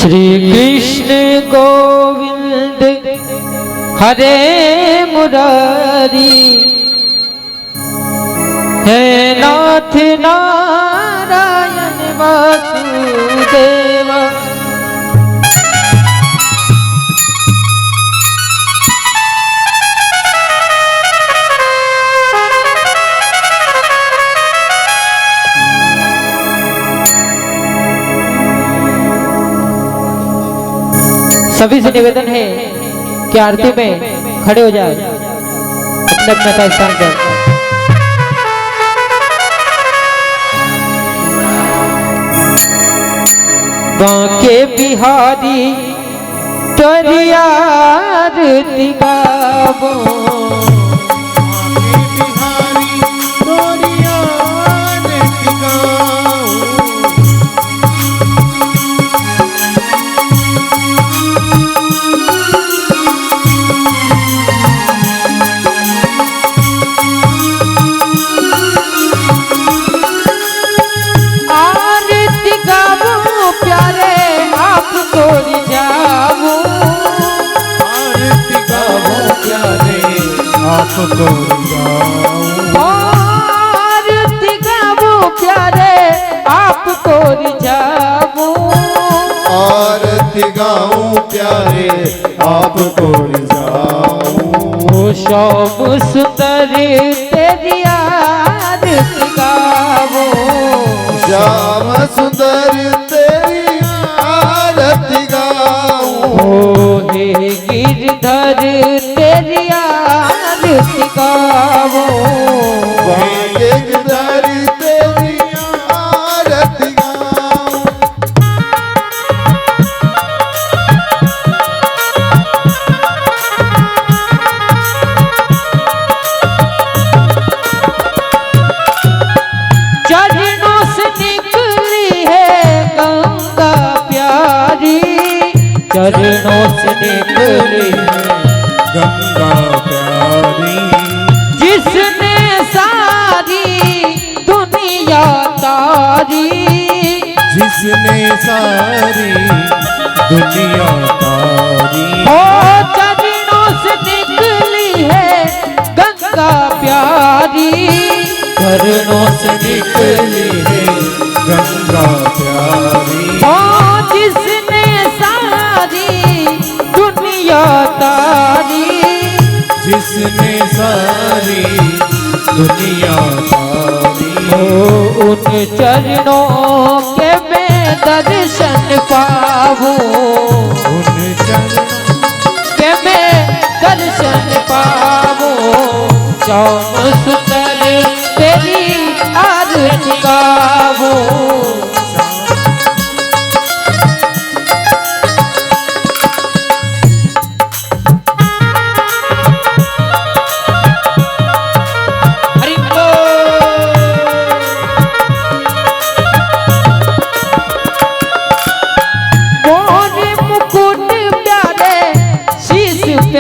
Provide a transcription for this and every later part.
श्री कृष्ण गोविंद हरे मुरारी, हे नाथ नारायण वासुदेव। सभी से निवेदन है कि आरती में खड़े हो जाए अपने अपने स्थान पर। बांके बिहारी तोरी आरती गावो, आपको आरती गावो प्यारे आपको रिझावो, आरती गाऊं प्यारे आपको रिझाऊं। श्याम सुंदर तेरी आरती गावो, श्याम सुंदर तेरी आरती गाऊं। हे गिरधर तेरी आरती गावो, गिरधर तेरी आरती गाऊं। चरणों से निकली है गंगा प्यारी, चरणों से निकली गंगा प्यारी, जिसने सारी दुनिया तारी, जिसने सारी दुनिया तारी। ओ चरणों से निकली है गंगा प्यारी, चरणों से निकली है गंगा प्यारी। ओ जिसने सारी दुनिया तारी, जिसने सारी दुनिया तारी। ओ उन चरणों के मैं दर्शन पाऊं, उन चरणों के मैं दर्शन पाऊं। श्याम सुंदर तेरी आरती गावो,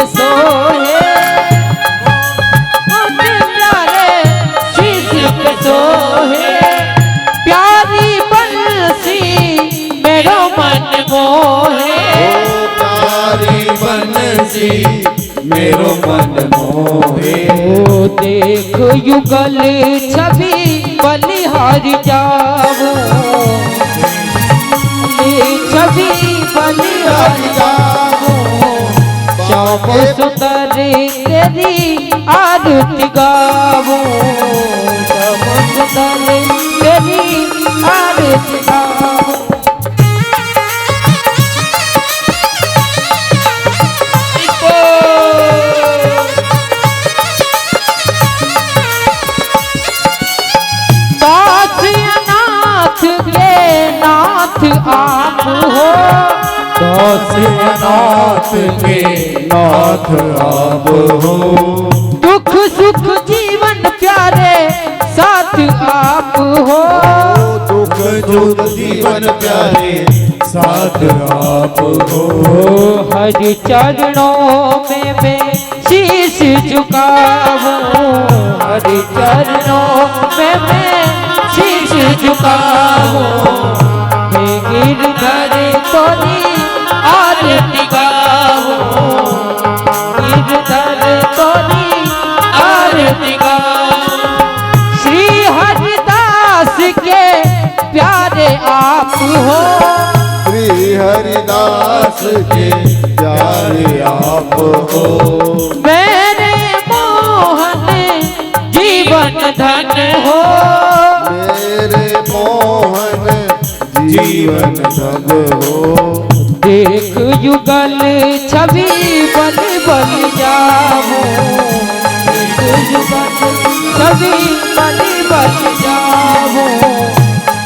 सोहे प्यारे शीश पे सोहे, प्यारी बंसी मेरो मन मोहे, प्यारी बंसी मेरो मन मोहे। ओ देख युगल छवि बलिहारी जाऊं, छवि बलिहारी जाऊं। श्याम सुंदर तेरी आरती गावो, श्याम सुंदर तेरी आरती गावो। दास अनाथ के नाथ आप हो, दास अनाथ के नाथ आप हो। दुख सुख जीवन प्यारे साथ आप हो, दुख सुख जीवन प्यारे साथ आप हो। हर चरणों में मैं शीश झुकाऊं, हर चरणों में मैं शीश झुकाऊं। हे गिरधर तोरी आप हो। श्री हरिदास के प्यारे आप हो। मेरे मोहन जीवन धन हो। मेरे मोहन जीवन धन हो। देख युगल छवि बन बन जाओ। देख युगल छवि बन बन जाओ।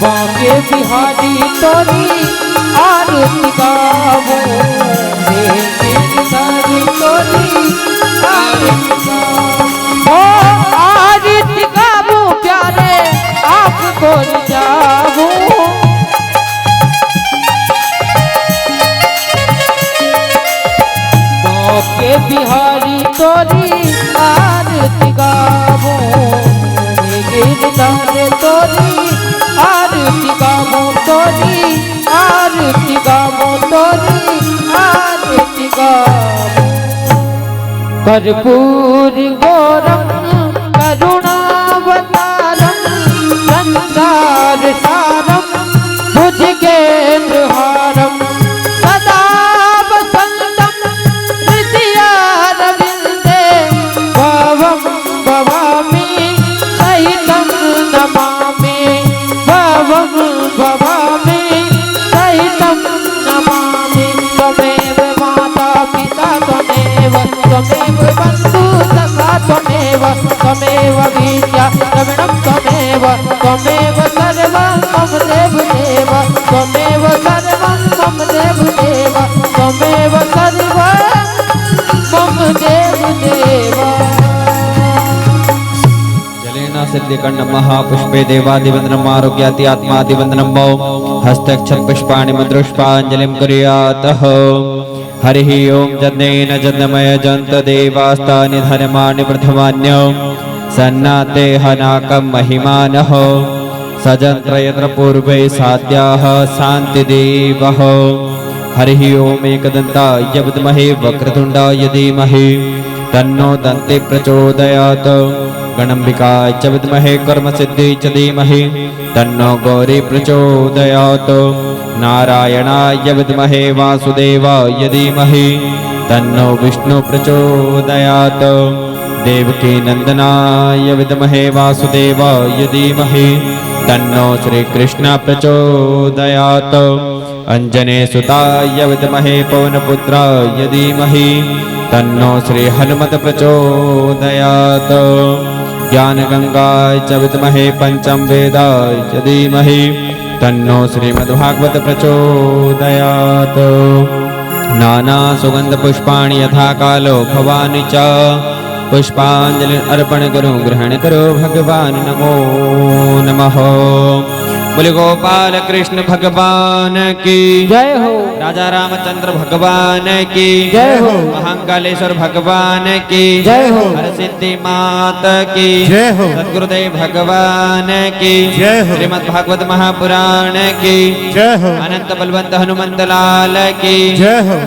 बाके बिहारी तोरी आरती गावो। देख बिहारी तोरी आरती गावो। आरती गावो प्यारे आपको जाओ। के बिहारी तोरी आरती गावो। गिरधार तोरी आरती गावो। तोरी आरती गावो। तोरी आरती गावो। कर्पूर गौरम करुणावतारम संसार सारम भुजगेन्द्रहारम सदा वसंतम हृदयारविंदे भवं भवामि सहितं नमामि। भवं भवामि सहितं नमामि। त्वमेव माता पिता त्वमेव बन्धु सखा त्वमेव विद्या द्रविणं त्वमेव सर्वं मम देवदेव। त्वमेव सर्वं मम देवदेव। त्वमेव सर्वं मम देवदेव। जलेन सिद्धिकण्डं महापुष्पे देवादिवन्दनम् आरोग्याति आत्मादिवन्दनं हस्तक्षत पुष्पाणि मद्रुष्पाञ्जलिं कुर्यातः। हरिः ओं जनेन जन्मय जन्त देवास्तानि धर्माणि प्रथमान्य सन्नाते हनाकं महिमानः सजन्त्र यत्र पूर्वे साद्याः शान्तिदेवः। हरिः ओं एकदन्ताय विद्महे वक्रतुण्डाय धीमहि तन्नो दन्ते प्रचोदयात्। गणाम्बिकाय च विद्महे कर्मसिद्धियै च धीमहि तन्नो गौरी प्रचोदयात्। नारायणाय विद्महे वासुदेवाय धीमहि तन्नो विष्णु प्रचोदयात्। देवकी नंदनाय विद्महे वासुदेवाय धीमहि तन्नो श्रीकृष्ण प्रचोदयात्। अंजने सुताय विद्महे पवनपुत्राय धीमहि तन्नो श्री हनुमत प्रचोदयात्। ज्ञानगंगाय च विद्महे पंचम वेदाय च धीमहि तन्नो श्रीमद्भागवत प्रचोदयात्। नाना सुगंध पुष्पाणि यथा कालो भवानि च पुष्पांजलि अर्पण करो ग्रहण करो भगवान नमो नमः। बोले गोपाल कृष्ण भगवान की जय हो। राजा रामचंद्र भगवान की जय हो। महाकालेश्वर भगवान की जय हो। हर सिद्धि मात की जय हो। सद्गुरुदेव भगवान की जय हो। श्रीमद् भागवत महापुराण की जय हो। अनंत बलवंत हनुमंत लाल की जय हो।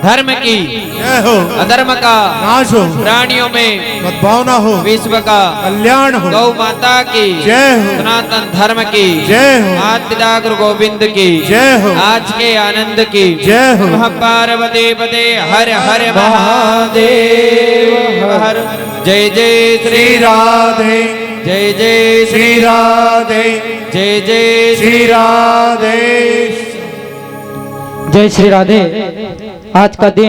धर्म की जय हो। अधर्म का नाश हो। प्राणियों में सद्भावना हो। विश्व का कल्याण हो। गौ माता की जय हो। सनातन धर्म की जय हो। आदि पिता गुरु गोविंद की जय हो। आज के आनंद की जय हो। नमः पार्वती पते हर हर महादेव हर। जय जय श्री राधे। जय जय श्री राधे। जय जय श्री राधे। जय श्री राधे। आज का दिन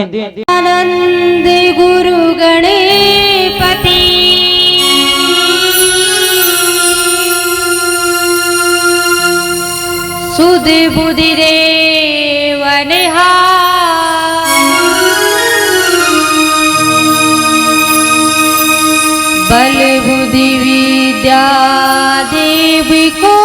आनंद गुरु गणपति सुध बुद्धि देव बल बुद्धि विद्या देवी को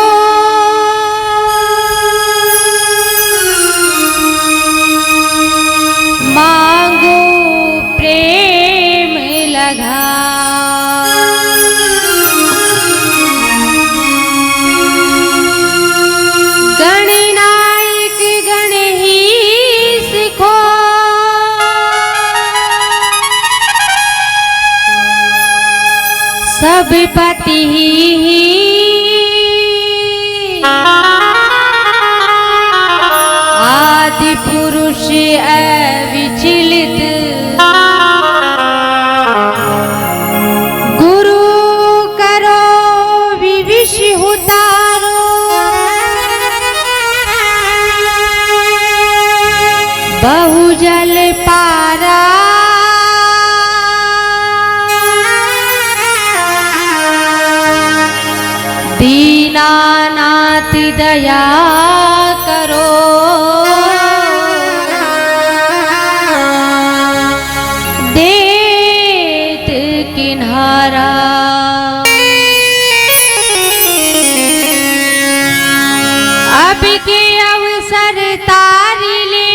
मांगो प्रेम लगा। गणनायक गण ही सिखो सब पति आदि पुरुष अविचलित गुरु करो विविश उतारो बहुजल पारा दीनानाथ दया करो देत किनारा अब के अवसर तारी ले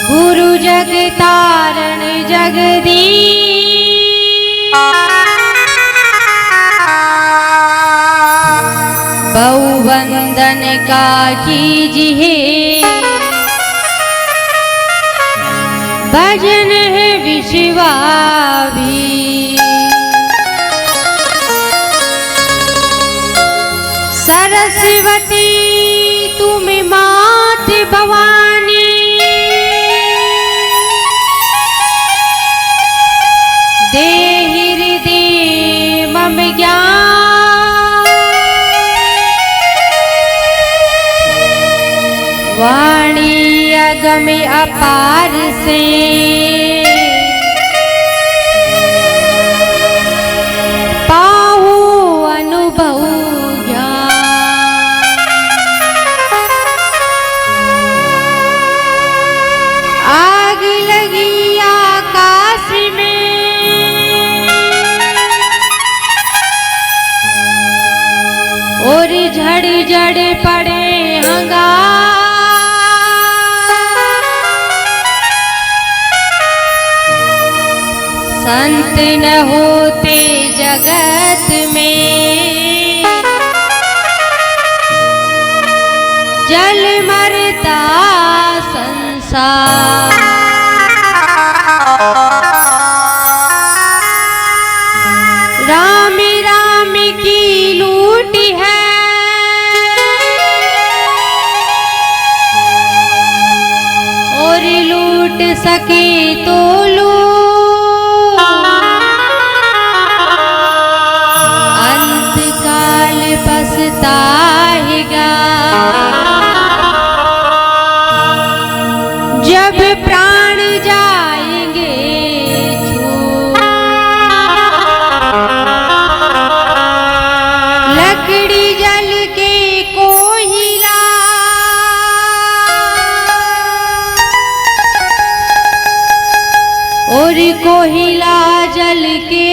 गुरु जग तारण जगदीश बहुवंदन का कीजिए भजन है विश्वा भी सरस्वती तुम मात भवानी दे हृदय मम ज्ञान वाणी अगम अपार से पाहु अनुभव ज्ञान आग लगी आकाश में और झड़ झड़ पड़े हंगाम संत न होते जगत में जल मरता संसार राम राम की लूट है और लूट सके तो लूट पछताएगा जब प्राण जाएंगे छूट लकड़ी जल के कोयला और कोयला जल के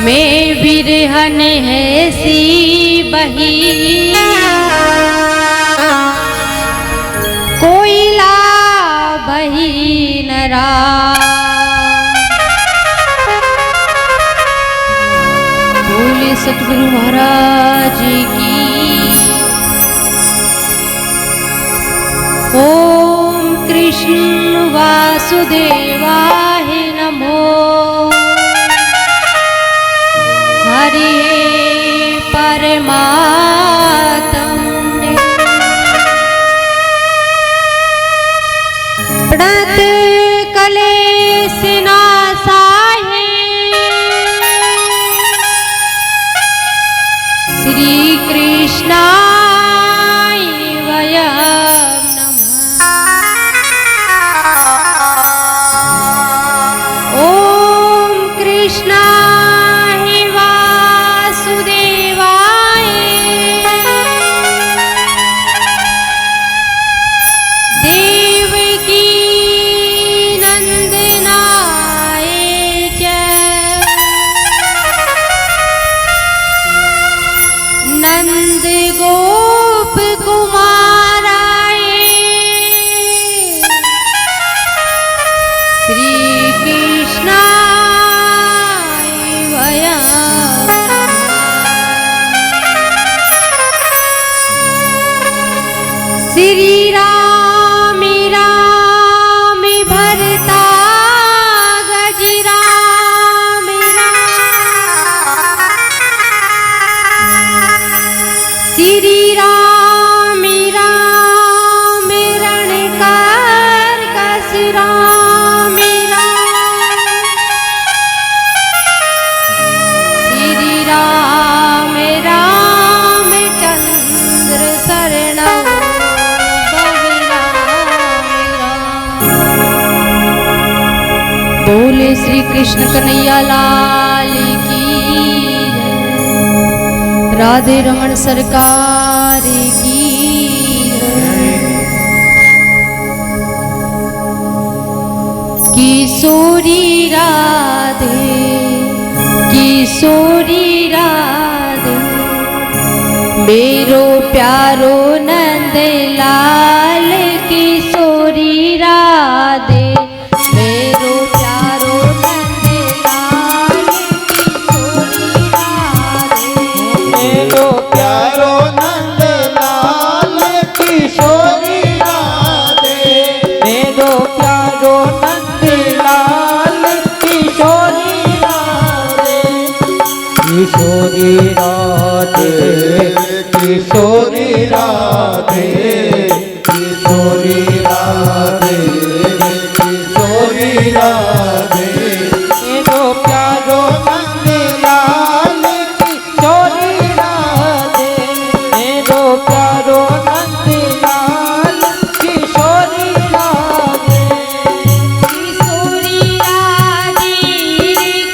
मैं बिरहन है सी बही कोयला बही नरा बोले सतगुरु महाराज की ओम कृष्ण वासुदेवाय नमो हरे परमात्मने प्रणत कलेश नाशाय श्री कृष्णाय वयं नमः बोले श्री कृष्ण कन्हैया लाल की जय। राधे रमन सरकार की जय। किशोरी राधे किशोरी राधे मेरो प्यारो नंद लाल किशोरी राधे मेरो प्यारो नंद लाल किशोरी राधे मेरो प्यारो नंद लाल किशोरी राधे मेरो प्यारो नंद लाल किशोरी राधे किशोरी राधे किशोरी राधे किशोरी राधे किशोरी राधे मेरो प्यारो नंद लाल किशोरी राधे मेरो प्यारो नंद लाल किशोरी राधे किशोरी राधे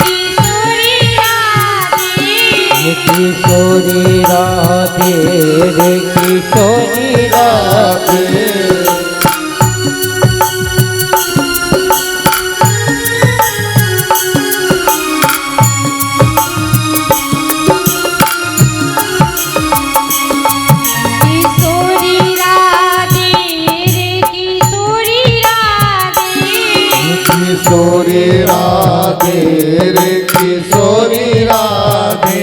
किशोरी राधे किशोरी राधे रे किशोरी राधे किशोरी राधे किशोरी राधे किशोरी राधे रे किशोरी राधे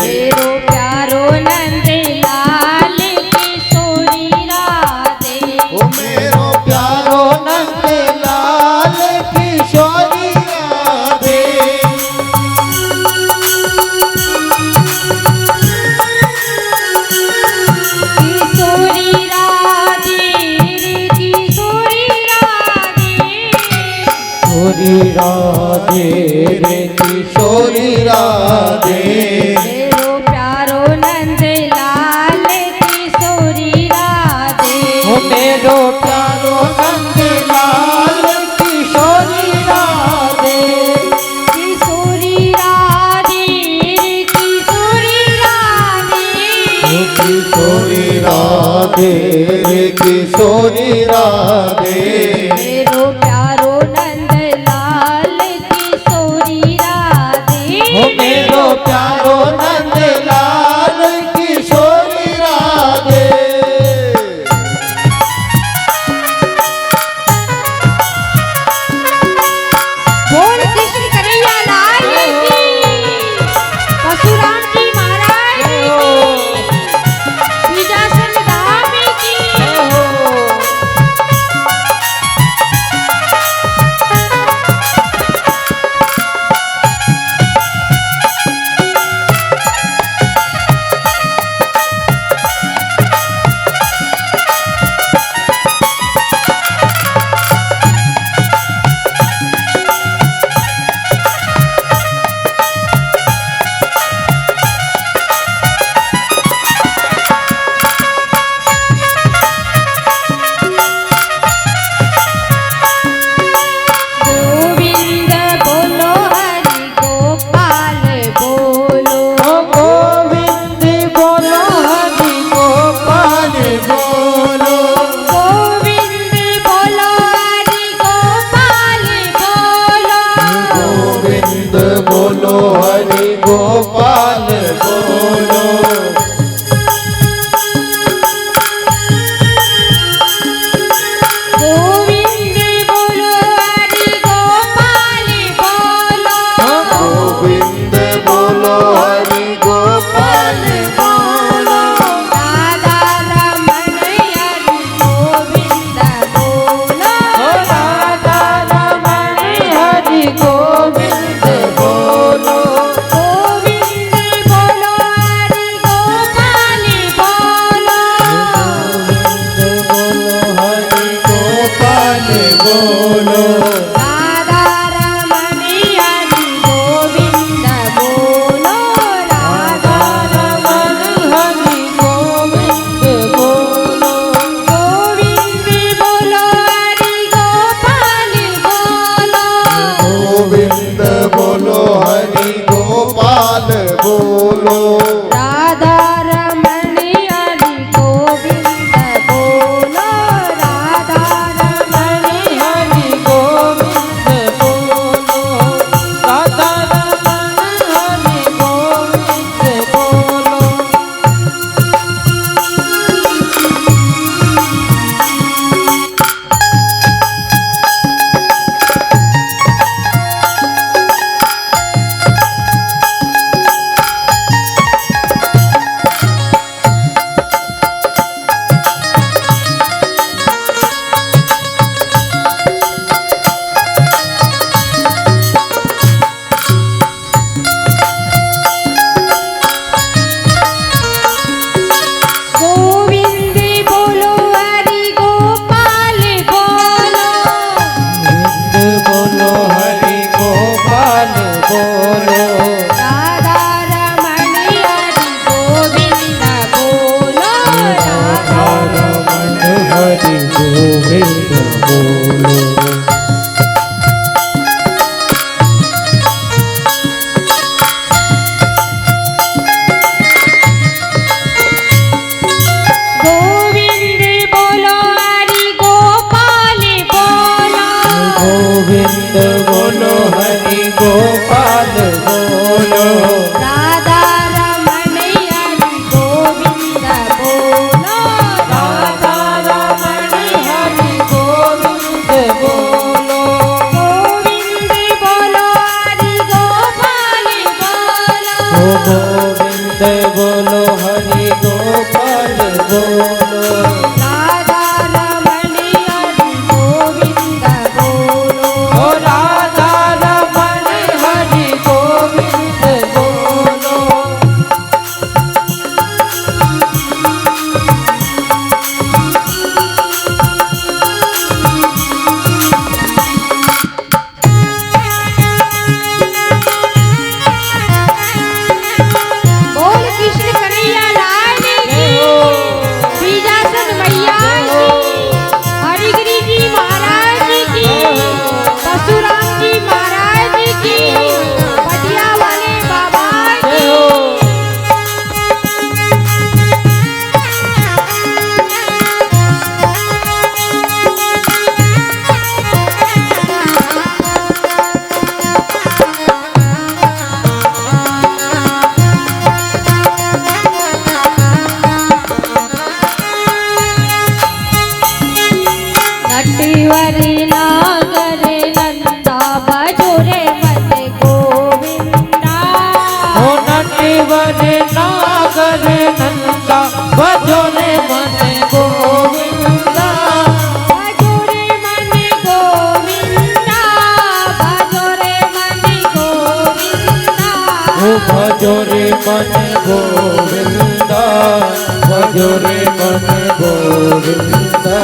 मेरो प्यारो नंद लाल किशोरी राधे ओ मेरो प्यारो नंद लाल किशोरी राधे किशोरी राधे किशोरी राधे किशोरी राधे रे किशोरी राधे मेरो प्यारो नंद लाल किशोरी राधे ओ मेरो प्यारो नंद लाल किशोरी राधे किशोरी राधे किशोरी राधे किशोरी राधे रे किशोरी राधे मेरो प्यारो नंद लाल किशोरी राधे ओ मेरो प्यारो नंद लाल किशोरी राधे बोल कृष्ण कन्हैया लाल की परशुराम जी महाराज की बीजासन धाम की गोविंद बोलो हरि गोपाल बोलो ओ गोविंद बोलो हरि गोपाल बोलो गोविंद बोलो हरि गोपाल बोलो गोविंद बोलो हरि गोपाल बोलो गोविंद बोलो हरि गोपाल बोलो गोविंद बोलो हरि गोपाल बोलो राधा रमण हरि गोविंद बोलो ओ राधा रमण हरि गोविंद बोलो बोलो हरि गोपाल बोलो राधा रमण हरि गोविंद बोलो राधा रमण हरि गोविंद बोलो राधा रमण हरि गोविंद बोलो। गोविंद बोलो हरि गोपाल बोलो गोविंद बोलो हरि गोपाल बोलो राधा रमण हरि गोविंद बोलो राधा रमण हरि गोविंद बोलो। गोविंद बोलो हरि गोपाल बोलो गोविंद बोलो हरि गोपाल बोलो राधा रमण हरि गोविंद बोलो राधा रमण हरि गोविंद बोलो। गोविंद बोलो हरि गोपाल बोलो गोविंद बोलो हरि गोपाल बोलो राधा रमण हरि गोविंद बोलो ओ राधा रमण हरि गोविंद बोलो। बोल कृष्ण कन्हैया लाल की बीजासन मैया की हरिगिरी जी महाराज की परशुराम जी महाराज की पटिया वाले बाबा की नटवरी नागर नंदा बजोरे मन गोविंदा ओ नटवर नागर नंदा बजोरे मन गोविंदा बजोरे मन गोविंदा बजोरे मन गोविंदा ओ बजोरे मन गोविंदा बजोरे मन गोविंदा।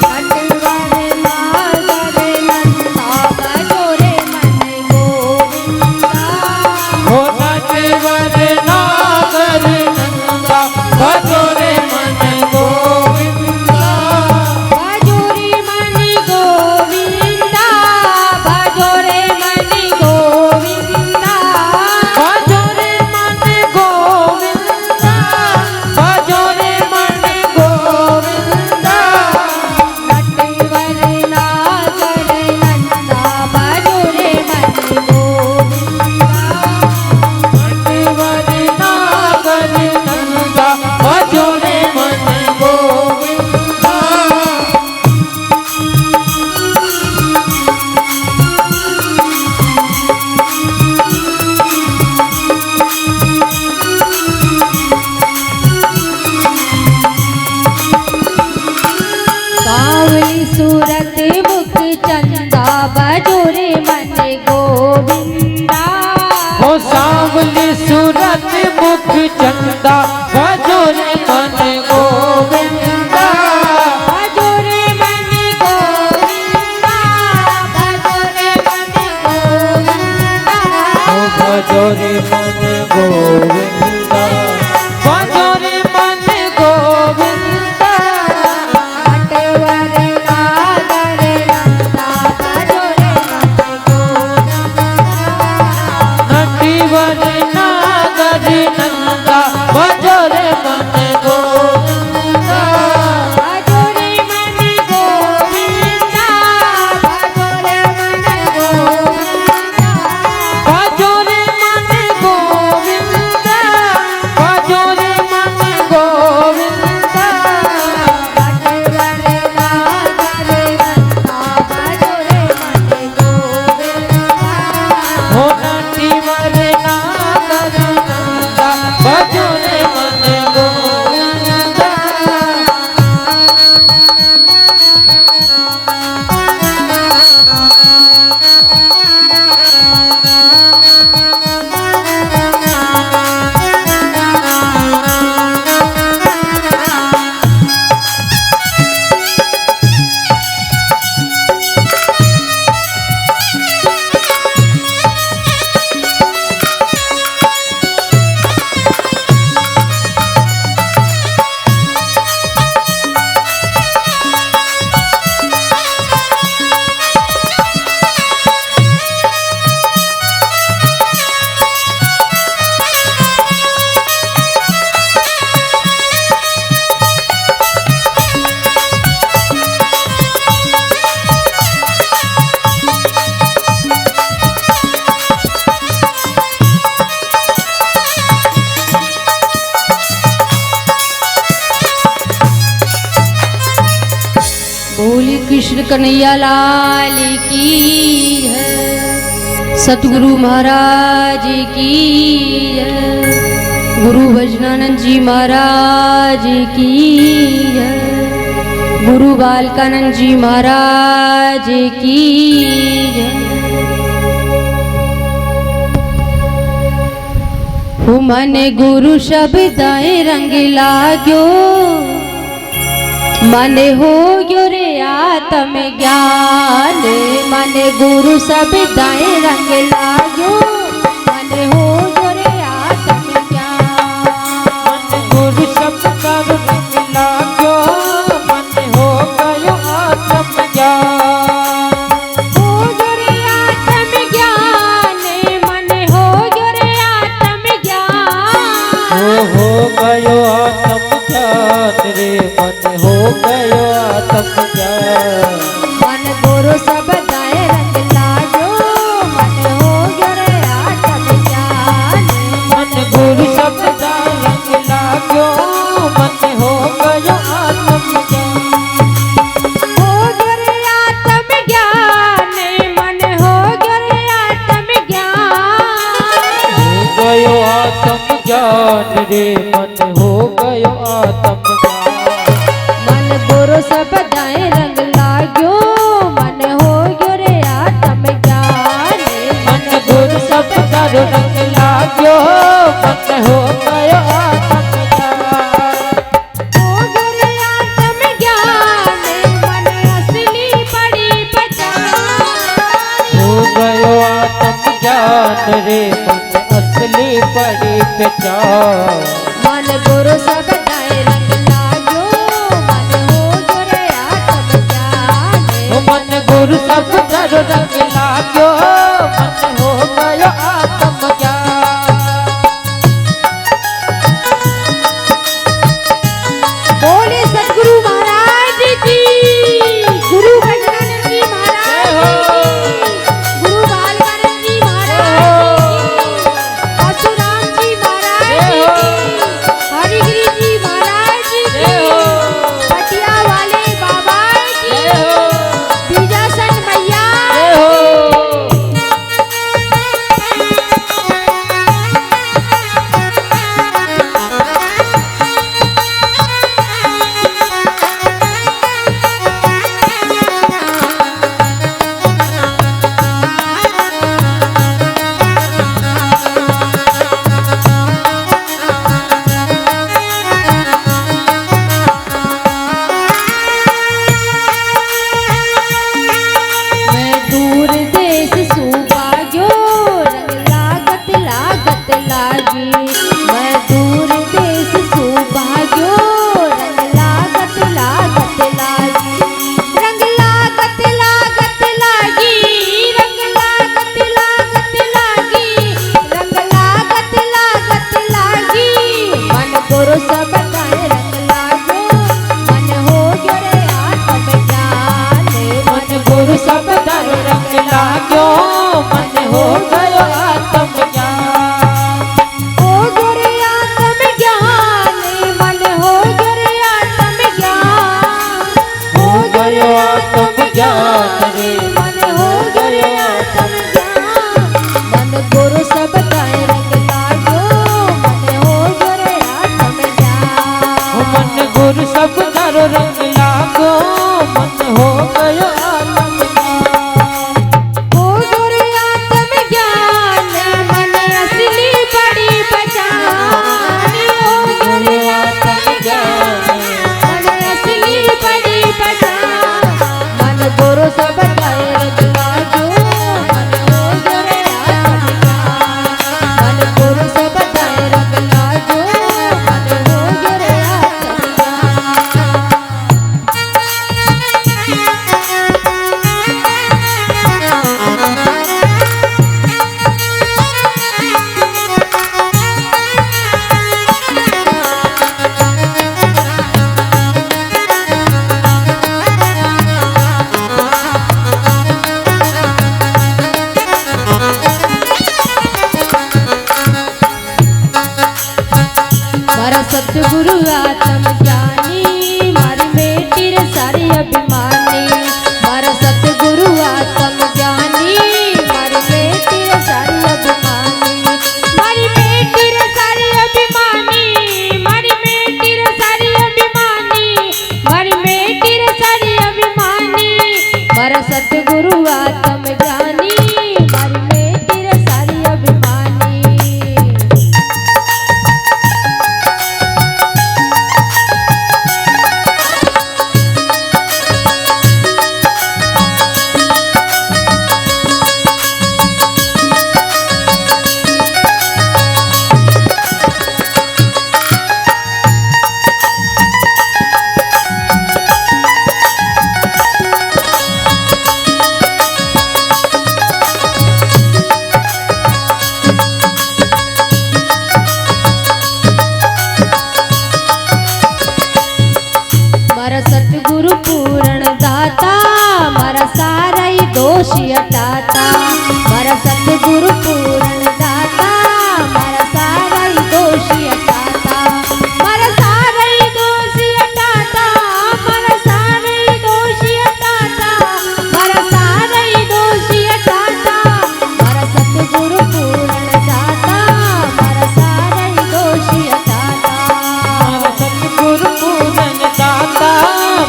नटवर नागर नंदा बजोरे मन गोविंदा ओ नटवर नागर नंदा बजोरे मन गोविंदा बजोरे मन गोविंदा बजोरे मन गोविंदा बजोरे मन गोविंदा बजोरे मन गोविंदा। नटवर नागर नंदा बजोरे मन गोविंदा नटवर नागर नंदा बजोरे मन गोविंदा। कावली सूरत मुख चंदा बजोरे मन गोविंदा ओ सांवली सूरत मुख चंदा बजोरे मन गोविंदा बजोरे मन गोविंदा बजोरे मन गोविंदा ओ बजोरे मन गोविंदा बजोरे मन गोविंदा। नटवर नागर नंदा बजोरे मन गोविंदा कन्हैया लाल की है। सतगुरु महाराज की है। गुरु भजनानंद जी महाराज की है। गुरु बालकानंद जी महाराज की है। मने गुरु शब्दाए रंग लाग्यो, मने हो गयो रे आत्म ज्ञान। मने गुरु शब्दाए रंग लाग्यो, मने हो गयो रे आत्म ज्ञान। गुरु शब्द का रंग लाग्यो, मन हो गयो आत्म ज्ञान। हो गयो रे आत्म ज्ञान, मने हो गयो रे आत्म ज्ञान। हो गयो आत्म ज्ञान रे, मन हो गयो आत्म ज्ञान। मन गुरु शब्दाए रंग लाग्यो, मन हो गयो रे आत्म ज्ञान। मन गुरु शब्द का रंग लाग्यो, मन हो गयो आत्म ज्ञान। हो गयो रे आत्म ज्ञान, मन हो गयो रे आत्म ज्ञान। हो गयो आत्म ज्ञान रे, मन हो गयो आत्म ज्ञान। मन गुरु शब्दाए रंग लाग्यो, मन हो गयो रे आत्म ज्ञान। मन गुरु शब्द का रंग लाग्यो, मन हो गयो आत्म ज्ञान। हो गयो रे आत्म ज्ञान, मन असली पड़ी पहचान। हो गयो आत्म ज्ञान रे, मन असली पड़ी पहचान। मन गुरु शब्दाए रंग लाग्यो, मन हो गयो रे आत्म ज्ञान। मन गुरु शब्द का रंग लाग्यो, मन हो गयो आत्म ज्ञान। बोले सतगुरु महाराज की, गुरु भजनानंद जी महाराज की, गुरु बालकानंद जी महाराज की, परशुराम जी महाराज की, हरिगिरी जी महाराज की, पटिया वाले बाबा की, बीजासन मैया मैं दूर देश सुभाग्यो, रंग लागत लागत लागी। मैं दूर देश सुभाग्यो, रंग लागत लागत लागी। रंग लागत लागत लागी, रंग लागत लागत लागी, रंग लागत लागत लागी। मन गुरु शब्दाए रंग लाग्यो, मन हो गयो रे आत्म ज्ञान। मन गुरु शब्द का रंग लाग्यो, मन हो गयो आत्म ज्ञान। हो गयो रे आत्म ज्ञान, मन हो गयो रे आत्म ज्ञान। हो गयो आत्म ज्ञान रे, मन हो गयो रे आत्म ज्ञान। मन गुरु शब्दाए रंग लाग्यो, मन हो गयो रे आत्म ज्ञान। मन गुरु शब्द का रंग लाग्यो, मन हो गयो आत्म ज्ञान। हो गयो रे आत्म ज्ञान, मन असली बड़ी पहचान। हो गयो रे आत्म ज्ञान, मन असली बड़ी पहचान। मन गुरु शब्दाए रंग लाग्यो, मन हो गयो रे आत्म ज्ञान। मन गुरु शब्दाए रंग लाग्यो, मन हो गयो रे आत्म ज्ञान। मारा सतगुरु आत्म ज्ञानी, मारी बेटी रे सारी अभिमानी। मारा सतगुरु पूर्ण दाता मारा सारा ही दोषी हटाता मारा सारा ही दोषी हटाता मारा सारा ही दोषी हटाता मारा सारा ही दोषी हटाता मारा सतगुरु पूर्ण दाता मारा सारा ही दोषी हटाता सतगुरु पूर्ण दाता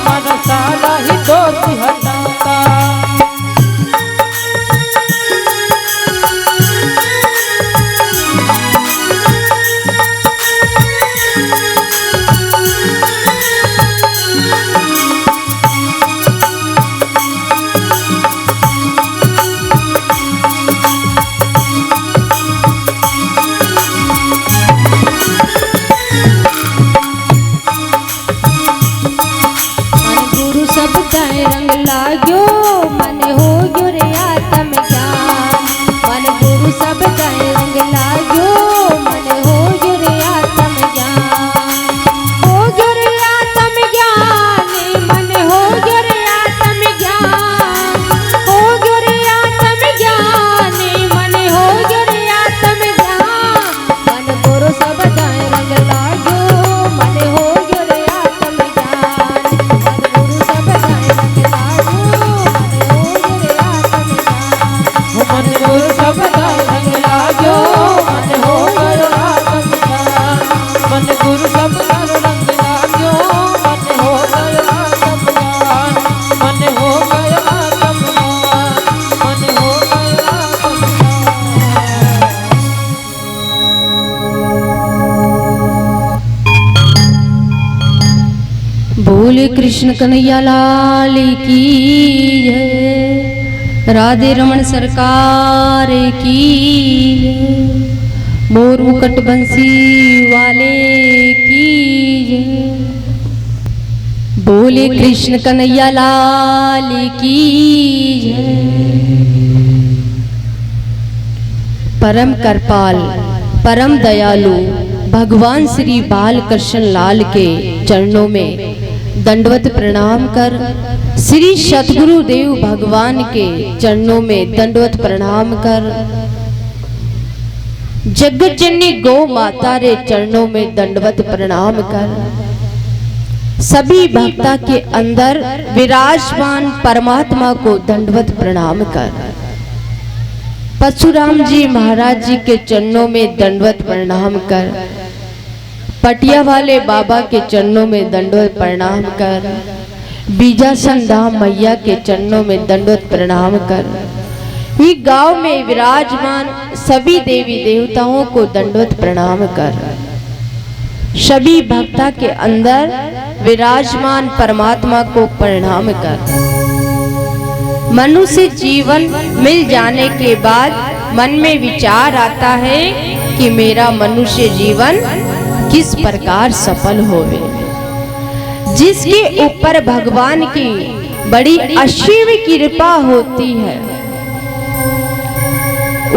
मन सारा ही दोष हटाता। मन गुरु सब कहे रंग लाग्यो मन हो गयो रे आत्म ज्ञान मन गुरु सब कहे रंग लाग्यो मन हो गयो रे आत्म ज्ञान हो गयो रे आत्म ज्ञान मन हो गयो रे आत्म ज्ञान हो गयो रे आत्म ज्ञान मन हो गयो रे आत्म ज्ञान मन गुरु सब कहे रंग लाग्यो मन हो गयो रे आत्म ज्ञान मन गुरु सब कहे रंग लाग्यो मन हो गयो रे आत्म ज्ञान मन गुरु सब रंग लाग्यो मन हो गयो आत्म ज्ञान मन गुरु सब रंग लाग्यो मन हो गयो आत्म ज्ञान मन हो गयो आत्म ज्ञान मन हो गयो आत्म ज्ञान। बोले कृष्ण कन्हैया लाल की जय राधे रमन सरकार की जय मोरू कटबंसी वाले की जय बोले कृष्ण कन्हैया लाल की जय। परम कृपाल परम दयालु भगवान श्री बाल कृष्ण लाल के चरणों में दंडवत प्रणाम कर श्री सतगुरु देव भगवान के चरणों में दंडवत प्रणाम कर जगत जननी गौ माता रे चरणों में दंडवत प्रणाम कर सभी भक्ता के अंदर विराजमान परमात्मा को दंडवत प्रणाम कर परशुराम जी महाराज जी के चरणों में दंडवत प्रणाम कर पटिया वाले बाबा के चरणों में दंडवत प्रणाम कर बीजासन धाम मैया के चरणों में दंडवत प्रणाम कर ये गांव में विराजमान सभी देवी देवताओं को दंडवत प्रणाम कर सभी भक्ता के अंदर विराजमान परमात्मा को प्रणाम कर। मनुष्य जीवन मिल जाने के बाद मन में विचार आता है कि मेरा मनुष्य जीवन किस प्रकार सफल होवे। जिसके ऊपर भगवान की बड़ी असीम कृपा होती है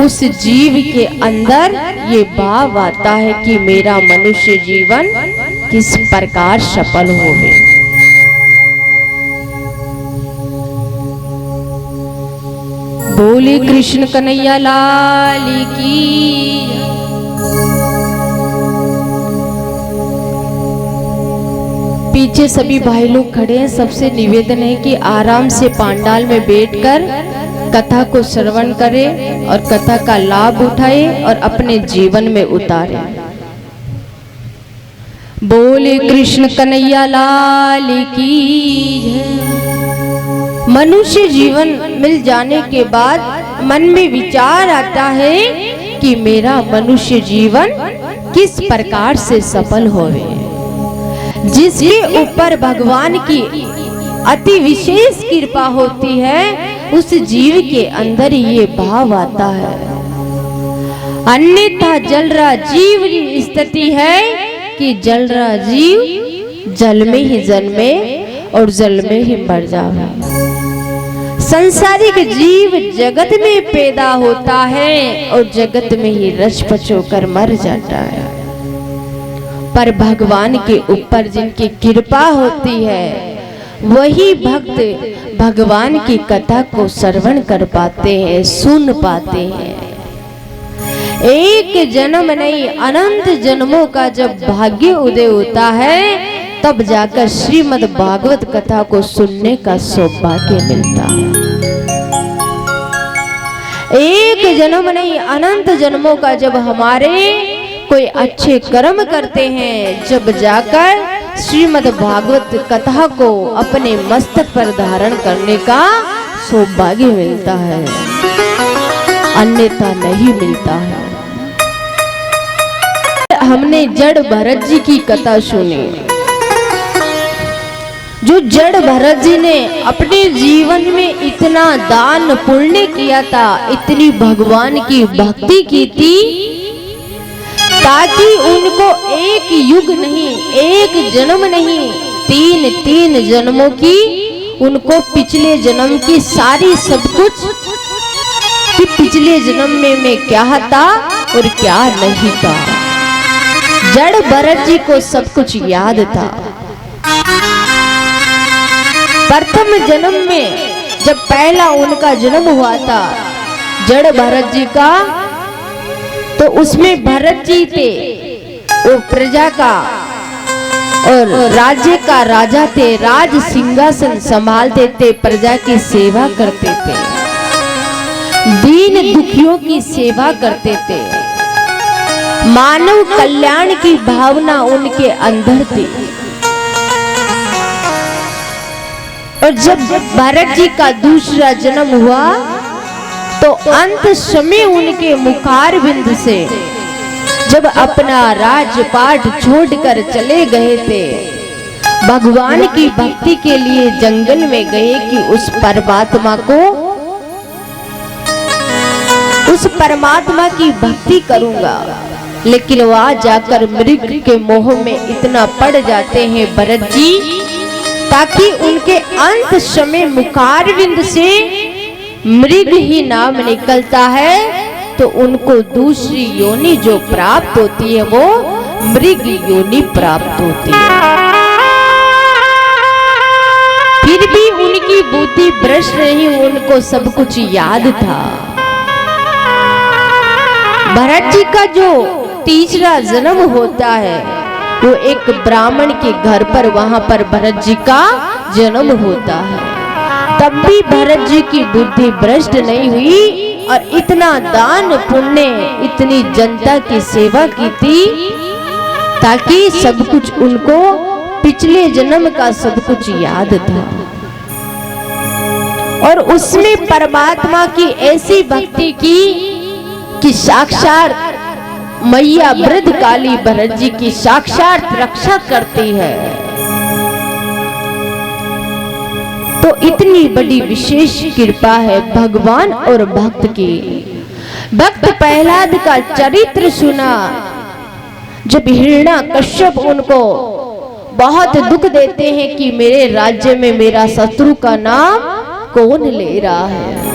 उस जीव के अंदर ये भाव आता है कि मेरा मनुष्य जीवन किस प्रकार सफल होवे। बोले कृष्ण कन्हैया लाल की। पीछे सभी भाई लोग खड़े हैं। सबसे निवेदन है कि आराम से पंडाल में बैठकर कथा को श्रवण करें और कथा का लाभ उठाएं और अपने जीवन में उतारें। बोले कृष्ण कन्हैया लाल की जय। मनुष्य जीवन मिल जाने के बाद मन में विचार आता है कि मेरा मनुष्य जीवन किस प्रकार से सफल होवे। जिसके ऊपर भगवान की अति विशेष कृपा होती है उस जीव के अंदर ये भाव आता है। अन्यथा जल रहा जीव की स्थिति है कि जल रहा जीव जल में ही जन्मे और जल में ही मर जावे। संसारिक जीव जगत में पैदा होता है और जगत में ही रच पचोकर मर जाता है। पर भगवान के ऊपर जिनकी कृपा होती है वही भक्त भगवान की कथा को श्रवण कर पाते हैं, सुन पाते हैं। एक जन्म नहीं अनंत जन्मों का जब भाग्य उदय होता है तब जाकर श्रीमद् भागवत कथा को सुनने का सौभाग्य मिलता है। एक जन्म नहीं अनंत जन्मों का जब हमारे कोई अच्छे कर्म करते हैं जब जाकर श्रीमद् भागवत कथा को अपने मस्तक पर धारण करने का सौभाग्य मिलता है, अन्यथा नहीं मिलता है। हमने जड़ भरत जी की कथा सुनी। जो जड़ भरत जी ने अपने जीवन में इतना दान पुण्य किया था, इतनी भगवान की भक्ति की थी, ताकि उनको एक युग नहीं, एक जन्म नहीं, तीन जन्मों की उनको पिछले जन्म की सारी सब कुछ कि पिछले जन्म में मैं क्या था और क्या नहीं था। जड़ भरत जी को सब कुछ याद था। प्रथम जन्म में जब पहला उनका जन्म हुआ था जड़ भरत जी का, तो उसमें भरत जी थे, वो प्रजा का और राज्य का राजा थे, राज सिंहासन संभालते थे, प्रजा की सेवा करते थे, दीन दुखियों की सेवा करते थे, मानव कल्याण की भावना उनके अंदर थी। और जब भरत जी का दूसरा जन्म हुआ तो अंत समय उनके मुखार बिंद से जब अपना राजपाट छोड़कर चले गए थे, भगवान की भक्ति के लिए जंगल में गए कि उस परमात्मा की भक्ति करूंगा, लेकिन वहां जाकर मृग के मोह में इतना पड़ जाते हैं भरत जी, ताकि उनके अंत समय मुखारविंद से मृग ही नाम निकलता है, तो उनको दूसरी योनि जो प्राप्त होती है वो मृग योनि प्राप्त होती है। फिर भी उनकी बुद्धि भ्रष्ट नहीं, उनको सब कुछ याद था। भरत जी का जो तीसरा जन्म होता है वो एक ब्राह्मण के घर पर, वहां पर भरत जी का जन्म होता है। तब भी भरत जी की बुद्धि भ्रष्ट नहीं हुई और इतना दान पुण्य, इतनी जनता की सेवा की थी, ताकि सब कुछ उनको पिछले जन्म का सब कुछ याद था। और उसमें परमात्मा की ऐसी भक्ति की कि साक्षात मैया वृद्ध काली भरत जी की साक्षात रक्षा करती है। तो इतनी बड़ी विशेष कृपा है भगवान और भक्त की। भक्त प्रहलाद का चरित्र सुना, जब हिरण्याकश्यप उनको बहुत दुख देते हैं कि मेरे राज्य में मेरा शत्रु का नाम कौन ले रहा है,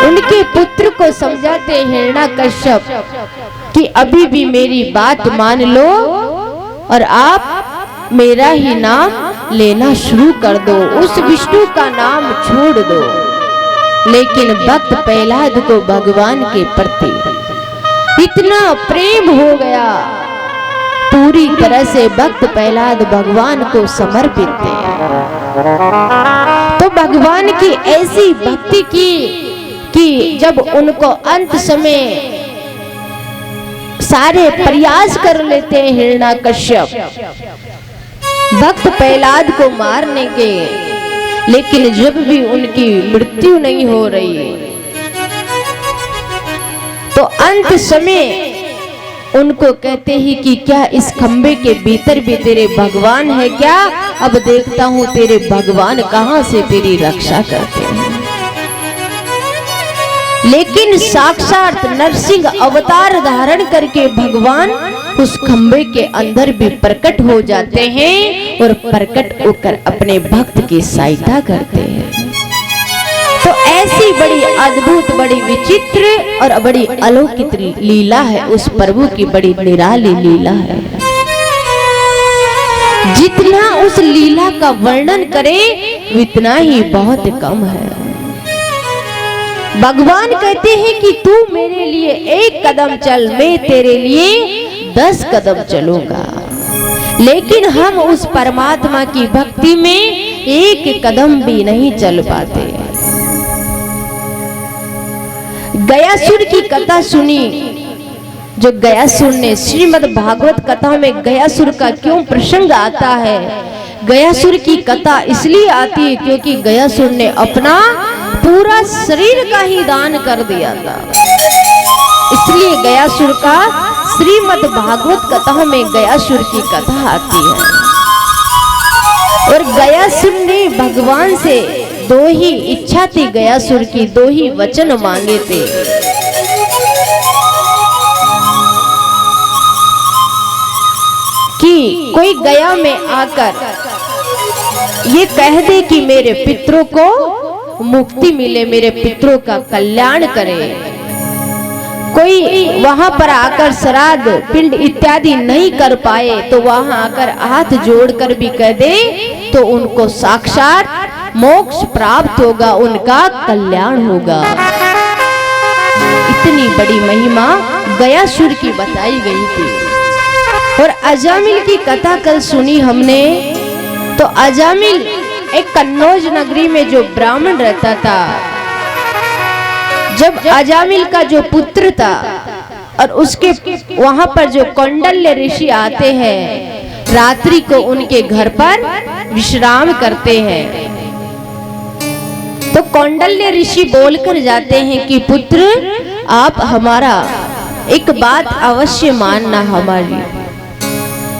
उनके पुत्र को समझाते हिरण्याकश्यप कि अभी भी मेरी बात मान लो और आप मेरा ही नाम लेना शुरू कर दो, उस विष्णु का नाम छोड़ दो। लेकिन भक्त प्रहलाद को भगवान के प्रति इतना प्रेम हो गया, पूरी तरह से भक्त प्रहलाद भगवान को समर्पित थे। तो भगवान की ऐसी भक्ति की कि जब उनको अंत समय सारे प्रयास कर लेते हैं हिरण्याकश्यप भक्त प्रहलाद को मारने के, लेकिन जब भी उनकी मृत्यु नहीं हो रही, तो अंत समय उनको कहते ही कि क्या इस खंबे के भीतर भी तेरे भगवान है क्या? अब देखता हूं तेरे भगवान कहां से तेरी रक्षा करते हैं। लेकिन साक्षात नरसिंह अवतार धारण करके भगवान उस खंबे के अंदर भी प्रकट हो जाते हैं और प्रकट होकर अपने भक्त की सहायता करते हैं। तो ऐसी बड़ी अद्भुत, बड़ी विचित्र और बड़ी अलौकिक लीला है उस प्रभु की, बड़ी निराली लीला है। जितना उस लीला का वर्णन करे उतना ही बहुत कम है। भगवान कहते हैं कि तू मेरे लिए 1 कदम चल, मैं तेरे लिए 10 कदम चलूंगा। लेकिन हम उस परमात्मा की भक्ति में 1 कदम भी नहीं चल पाते। गयासुर की कथा सुनी, जो गयासुर ने, श्रीमद् भागवत कथा में गयासुर का क्यों प्रसंग आता है? गयासुर की कथा इसलिए आती है क्योंकि गयासुर ने अपना पूरा शरीर का ही दान कर दिया था। इसलिए गयासुर का श्रीमद् भागवत कथा में गयासुर की कथा आती है। और गयासुर ने भगवान से 2 ही इच्छा थी, गयासुर की 2 ही वचन मांगे थे। कि कोई गया में आकर ये कह दे कि मेरे पितरों को मुक्ति मिले, मेरे पितरों का कल्याण करे। कोई वहां पर आकर श्राद्ध पिंड इत्यादि नहीं कर पाए तो वहां आकर हाथ जोड़कर भी कह दे तो उनको साक्षात मोक्ष प्राप्त होगा, उनका कल्याण होगा। इतनी बड़ी महिमा गयासुर की बताई गई थी। और अजामिल की कथा कल सुनी हमने। तो अजामिल एक कन्नौज नगरी में जो ब्राह्मण रहता था, जब अजामिल का जो पुत्र था और उसके वहां पर जो कौंडल्य ऋषि आते हैं, रात्रि को उनके घर पर विश्राम करते हैं। तो कौंडल्य ऋषि बोलकर जाते हैं कि पुत्र, आप हमारा एक बात अवश्य मानना हमारी,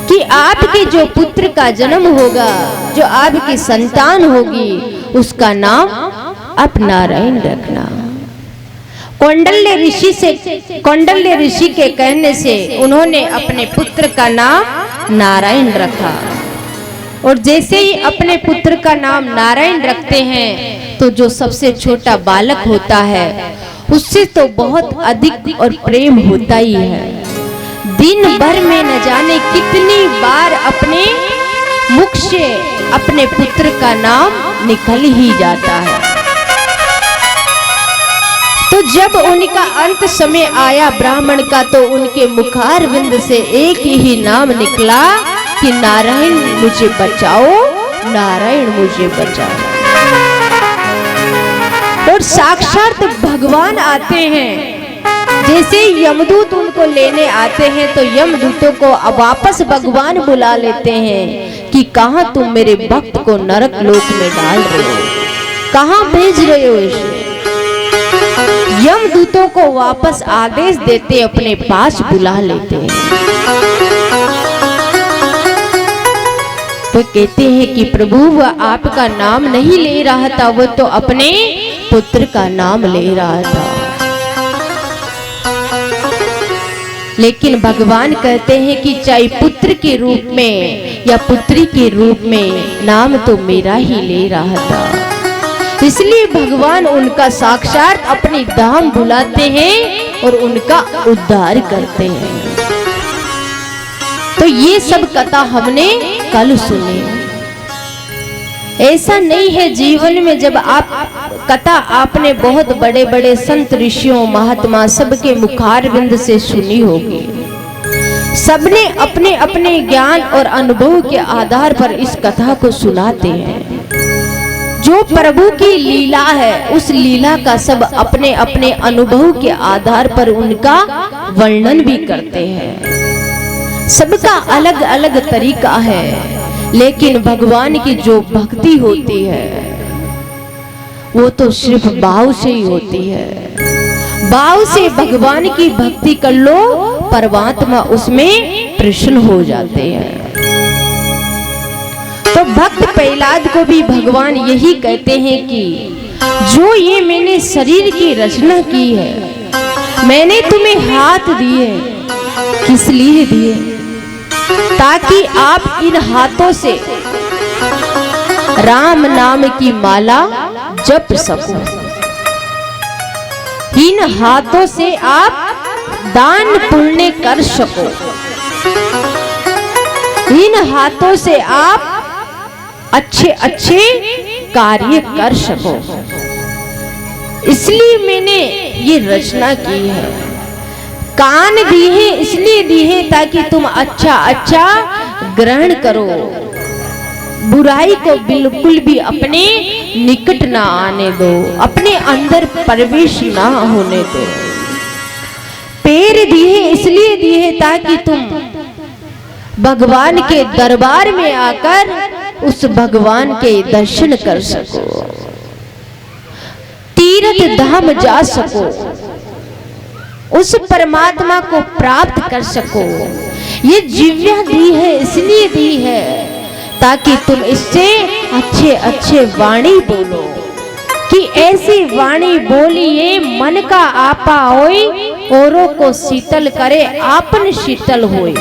कि आपके जो पुत्र का जन्म होगा, जो आपकी संतान होगी, उसका नाम आप नारायण रखना। कौंडल्य ऋषि के कहने से उन्होंने अपने पुत्र का नाम नारायण रखा। और जैसे ही अपने पुत्र का नाम नारायण रखते हैं तो जो सबसे छोटा बालक होता है उससे तो बहुत अधिक और प्रेम होता ही है। दिन भर में न जाने कितनी बार अपने मुख से अपने पुत्र का नाम निकल ही जाता है। तो जब उनका अंत समय आया ब्राह्मण का, तो उनके मुखार विंद से एक ही नाम निकला कि नारायण मुझे बचाओ, नारायण मुझे बचाओ। और साक्षात भगवान आते हैं। जैसे यमदूत उनको लेने आते हैं तो यमदूतों को वापस भगवान बुला लेते हैं कि कहां तुम मेरे भक्त को नरक लोक में डाल रहे हो, कहां भेज रहे हो इसे। यमदूतों को वापस आदेश देते अपने पास बुला लेते हैं। तो कहते हैं कि प्रभु वह आपका नाम नहीं ले रहा था, वो तो अपने पुत्र का नाम ले रहा था। लेकिन भगवान कहते हैं कि चाहे पुत्र के रूप में या पुत्री के रूप में नाम तो मेरा ही ले रहा था। इसलिए भगवान उनका साक्षात अपनी धाम बुलाते हैं और उनका उद्धार करते हैं। तो ये सब कथा हमने कल सुनी। ऐसा नहीं है जीवन में जब आप कथा आपने बहुत बड़े बड़े संत ऋषियों महात्मा सबके मुखारविंद से सुनी होगी। सबने अपने अपने ज्ञान और अनुभव के आधार पर इस कथा को सुनाते हैं। जो प्रभु की लीला है उस लीला का सब अपने अपने अनुभव के आधार पर उनका वर्णन भी करते हैं। सबका अलग अलग तरीका है, लेकिन भगवान की जो भक्ति होती है वो तो सिर्फ भाव से ही होती है। भाव से भगवान की भक्ति कर लो, परमात्मा उसमें प्रसन्न हो जाते हैं। तो भक्त प्रहलाद को भी भगवान यही कहते हैं कि जो ये मैंने शरीर की रचना की है, मैंने तुम्हें हाथ दिए, किस लिए दिए? ताकि आप इन हाथों से राम नाम की माला जप सको। इन हाथों से आप दान पुण्य कर सको। इन हाथों से आप अच्छे अच्छे कार्य कर सको। इसलिए मैंने ये रचना की है। कान दी है इसलिए दी है ताकि तुम अच्छा अच्छा ग्रहण करो, बुराई को बिल्कुल भी अपने निकट ना आने दो, अपने अंदर प्रवेश ना होने दो। पैर दिए इसलिए दिए ताकि तुम भगवान के दरबार में आकर उस भगवान के दर्शन कर सको, तीर्थ धाम जा सको, उस परमात्मा को प्राप्त कर सको। ये जिह्वा दी है इसलिए दी है ताकि तुम इससे अच्छे अच्छे वाणी बोलो, कि ऐसी वाणी बोलिए मन का आपा होए, औरों को शीतल करे आपन शीतल होए।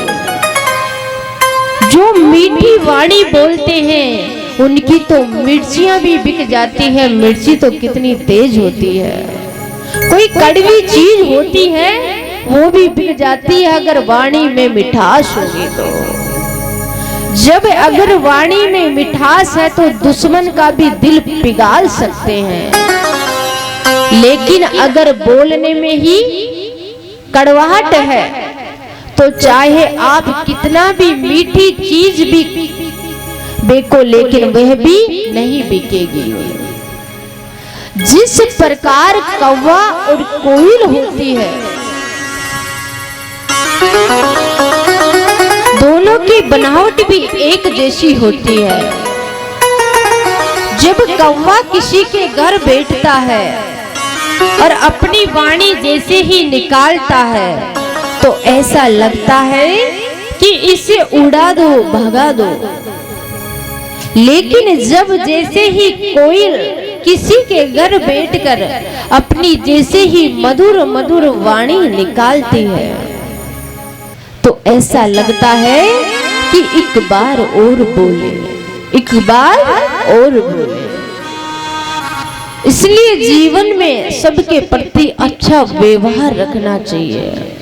जो मीठी वाणी बोलते हैं उनकी तो मिर्चियां भी बिक जाती है। मिर्ची तो कितनी तेज होती है, कोई कड़वी चीज होती है वो भी बिक जाती है अगर वाणी में मिठास होगी तो। जब अगर वाणी में मिठास है तो दुश्मन का भी दिल पिघाल सकते हैं, लेकिन अगर बोलने में ही कड़वाहट है तो चाहे आप कितना भी मीठी चीज भी बेको लेकिन वह भी नहीं बिकेगी। जिस प्रकार कौवा और कोयल होती है, दोनों की बनावट भी एक जैसी होती है। जब कौवा किसी के घर बैठता है और अपनी वाणी जैसे ही निकालता है तो ऐसा लगता है कि इसे उड़ा दो, भगा दो। लेकिन जब जैसे ही कोयल किसी के घर बैठकर अपनी जैसे ही मधुर मधुर वाणी निकालती है तो ऐसा लगता है कि एक बार और बोले, एक बार और बोले। इसलिए जीवन में सबके प्रति अच्छा व्यवहार रखना चाहिए।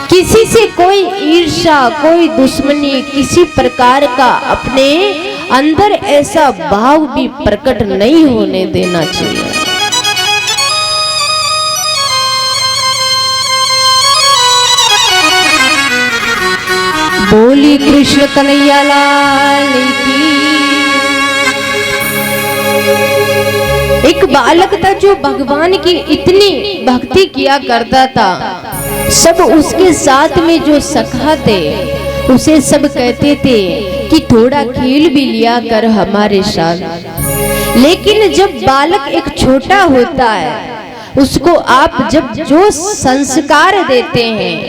किसी से कोई ईर्ष्या, कोई दुश्मनी, किसी प्रकार का अपने अंदर ऐसा भाव भी प्रकट नहीं होने देना चाहिए। बोली कृष्ण कन्हैया लाल की। एक बालक था जो भगवान की इतनी भक्ति किया करता था, सब उसके साथ में जो सखा थे उसे सब कहते थे कि थोड़ा खेल भी लिया कर हमारे साथ। लेकिन जब बालक एक छोटा होता है उसको आप जब जो संस्कार देते हैं,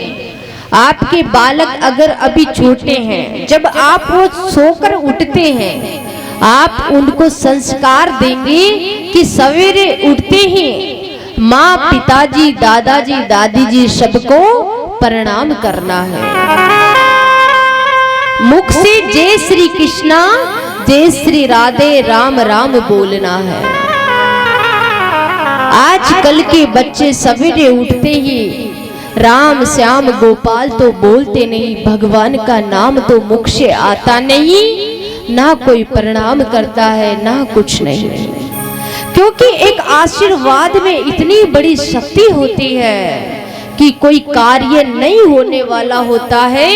आपके बालक अगर अभी छोटे हैं, जब आप वो सोकर उठते हैं आप उनको संस्कार देंगे कि सवेरे उठते ही माँ, पिताजी, दादाजी, दादी जी सबको प्रणाम करना है। मुख से जय श्री कृष्णा, जय श्री राधे, राम राम बोलना है। आजकल के बच्चे सवेरे उठते ही राम श्याम गोपाल तो बोलते नहीं, भगवान का नाम तो मुख से आता नहीं, ना कोई प्रणाम करता है ना कुछ नहीं। क्योंकि एक आशीर्वाद में इतनी बड़ी शक्ति होती है कि कोई कार्य नहीं होने वाला होता है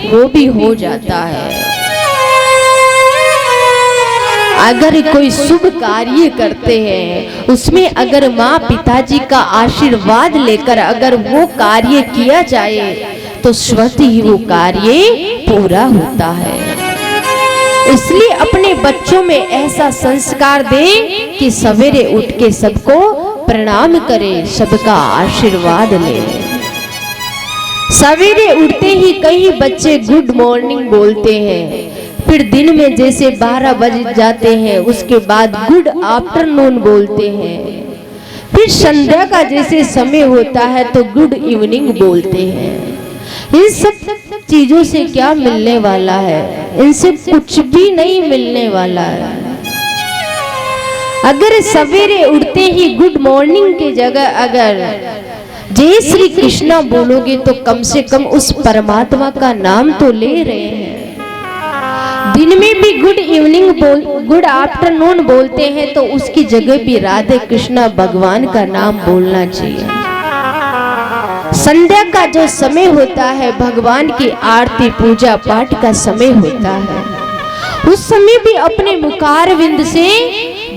वो भी हो जाता है। अगर कोई शुभ कार्य करते हैं उसमें अगर माँ पिताजी का आशीर्वाद लेकर अगर वो कार्य किया जाए तो स्वतः ही वो कार्य पूरा होता है। इसलिए अपने बच्चों में ऐसा संस्कार दे कि सवेरे उठ के सबको प्रणाम करे, सबका आशीर्वाद ले। सवेरे उठते ही कई बच्चे गुड मॉर्निंग बोलते हैं, फिर दिन में जैसे 12 बज जाते हैं उसके बाद गुड आफ्टरनून बोलते हैं, फिर संध्या का जैसे समय होता है तो गुड इवनिंग बोलते हैं। इन सब चीजों से क्या मिलने वाला है? इनसे कुछ भी नहीं मिलने वाला है। अगर सवेरे उठते ही गुड मॉर्निंग की जगह अगर जय श्री कृष्णा बोलोगे तो कम से कम उस परमात्मा का नाम तो ले रहे हैं। दिन दिन में भी गुड इवनिंग गुड आफ्टरनून बोलते हैं तो उसकी जगह भी राधे कृष्णा भगवान का नाम बोलना चाहिए। संध्या का जो समय होता है भगवान की आरती पूजा पाठ का समय होता है, उस समय भी अपने मुखारविंद से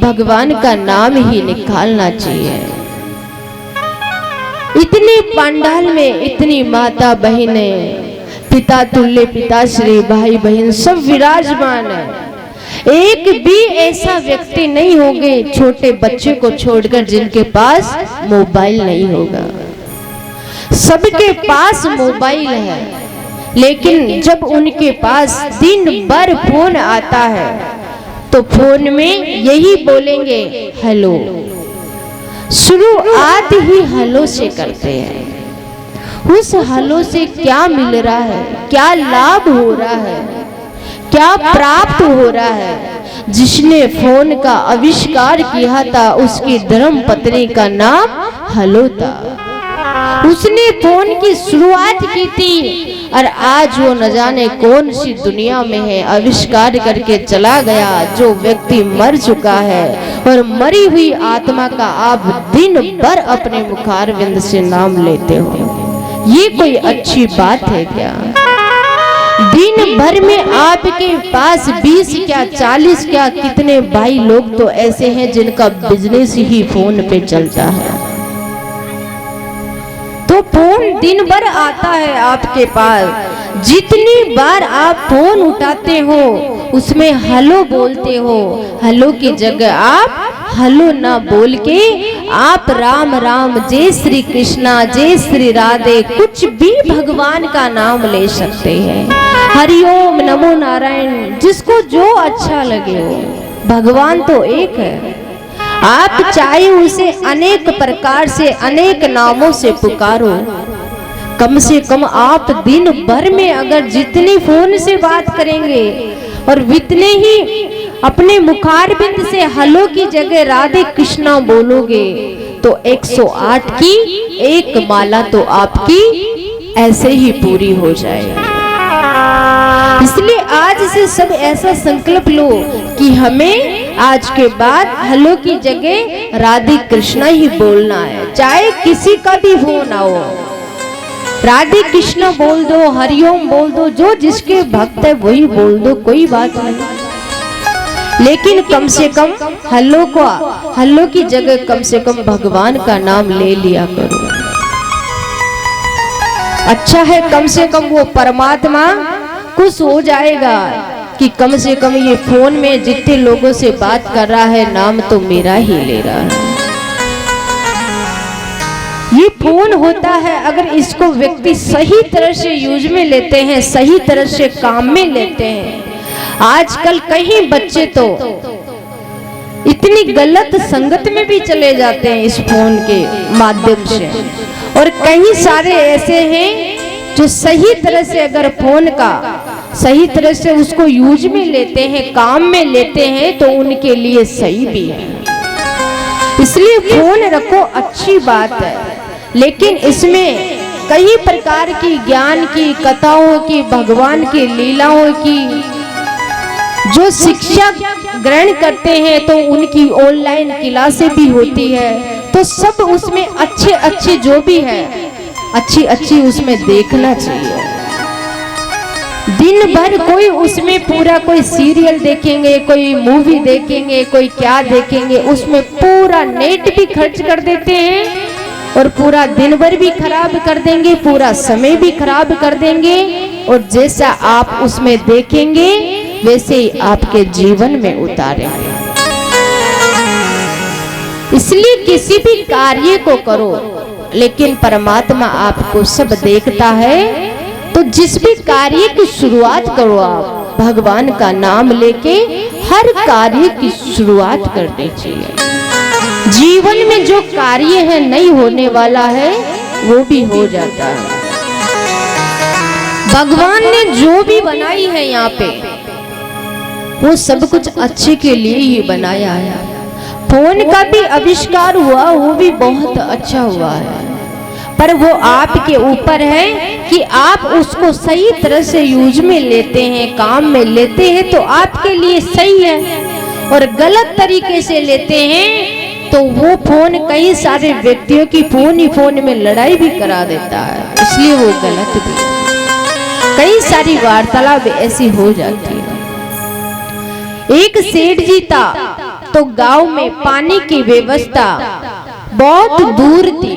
भगवान का नाम ही निकालना चाहिए। इतने पंडाल में इतनी माता बहनें, पिता तुल्य पिताश्री, भाई बहन सब विराजमान है। एक भी ऐसा व्यक्ति नहीं होंगे छोटे बच्चे को छोड़कर जिनके पास मोबाइल नहीं होगा। सबके पास मोबाइल है, लेकिन जब उनके पास दिन भर फोन आता है तो फोन में यही बोलेंगे हेलो। शुरुआत ही हेलो से करते हैं। उस हेलो से क्या मिल रहा है, क्या लाभ हो रहा है, क्या प्राप्त हो रहा है? जिसने फोन का आविष्कार किया था उसकी धर्म पत्नी का नाम हेलो था। उसने फोन की शुरुआत की थी और आज वो न जाने कौन सी दुनिया में है, आविष्कार करके चला गया। जो व्यक्ति मर चुका है और मरी हुई आत्मा का आप दिन भर अपने मुखारविंद से नाम लेते हो, ये कोई अच्छी बात है क्या? दिन भर में आपके पास 20 क्या 40 क्या कितने भाई लोग तो ऐसे हैं जिनका बिजनेस ही फोन पे चलता है। तो फोन दिन भर आता है आपके पास, जितनी बार आप फोन उठाते हो उसमें हेलो बोलते हो। हेलो की जगह आप हेलो ना बोल के आप राम राम, जय श्री कृष्णा, जय श्री राधे, कुछ भी भगवान का नाम ले सकते हैं। हरिओम, नमो नारायण, जिसको जो अच्छा लगे हो। भगवान तो एक है, आप चाहे उसे अनेक प्रकार से अनेक नामों से पुकारो। कम से कम आप दिन भर में अगर जितनी फोन से बात करेंगे और उतने ही अपने मुखारबिंद से हेलो की जगह राधे कृष्णा बोलोगे तो 108 की एक माला तो आपकी ऐसे ही पूरी हो जाएगी। इसलिए आज से सब ऐसा संकल्प लो कि हमें आज के बाद हेलो की जगह राधे कृष्णा ही बोलना है। चाहे किसी का भी फोन आओ, राधे कृष्णा बोल दो, हरिओम बोल दो, जो जिसके भक्त है वही बोल दो, कोई बात नहीं। लेकिन कम से कम हेलो की जगह कम से कम भगवान का नाम ले लिया करो। अच्छा है, कम से कम वो परमात्मा खुश हो जाएगा कि कम से कम ये फोन में जितने लोगों से बात कर रहा है नाम तो मेरा ही ले रहा है। ये फोन होता है, अगर इसको व्यक्ति सही तरह से यूज में लेते हैं, सही तरह से काम में लेते हैं। आजकल कई बच्चे तो इतनी गलत संगत में भी चले जाते हैं इस फोन के माध्यम से, और कई सारे ऐसे हैं जो सही तरह से अगर फोन का सही तरह से उसको यूज में लेते हैं, काम में लेते हैं, तो उनके लिए सही भी है। इसलिए फोन रखो, अच्छी बात है, लेकिन इसमें कई प्रकार की ज्ञान की, कथाओं की, भगवान की लीलाओं की जो शिक्षा ग्रहण करते हैं तो उनकी ऑनलाइन क्लासें भी होती है। तो सब उसमें अच्छे अच्छे जो भी है अच्छी अच्छी उसमें देखना चाहिए। दिन भर कोई उसमें पूरा कोई सीरियल देखेंगे, कोई मूवी देखेंगे, कोई क्या देखेंगे, उसमें पूरा नेट भी खर्च कर देते हैं और पूरा दिन भर भी खराब कर देंगे, पूरा समय भी खराब कर देंगे, और जैसा आप उसमें देखेंगे वैसे ही आपके जीवन में उतारेंगे। इसलिए किसी भी कार्य को करो, लेकिन परमात्मा आपको सब देखता है। तो जिस भी कार्य की शुरुआत करो आप भगवान का नाम लेके हर कार्य की शुरुआत करनी चाहिए। जीवन में जो कार्य है नहीं होने वाला है वो भी हो जाता है। भगवान ने जो भी बनाई है यहाँ पे वो सब कुछ अच्छे के लिए ही बनाया है। फोन का भी आविष्कार हुआ, वो भी बहुत अच्छा हुआ है। पर वो आपके ऊपर है कि आप उसको सही तरह से यूज में लेते हैं, काम में लेते हैं तो आपके लिए सही है, और गलत तरीके से लेते हैं तो वो फोन कई सारे व्यक्तियों की फोन में लड़ाई भी करा देता है, इसलिए वो गलत भी है। कई सारी वार्तालाप ऐसी हो जाती है। एक सेठ जी था तो गांव में पानी की व्यवस्था बहुत दूर थी,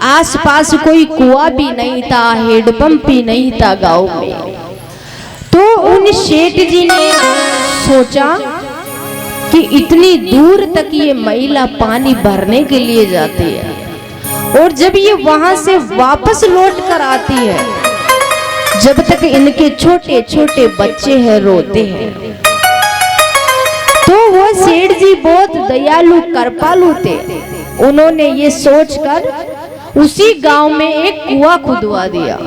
आसपास कोई कुआं भी नहीं था, हेडपंप भी नहीं था गांव में। तो उन सेठ जी ने सोचा कि इतनी दूर तक ये महिला पानी भरने के लिए जाती है, और जब ये वहां से वापस लौट कर आती है, जब तक इनके छोटे छोटे बच्चे हैं रोते हैं। तो वो सेठ जी बहुत दयालु कृपालु थे, उन्होंने ये सोचकर उसी गांव में एक कुआं खुदवा दिया।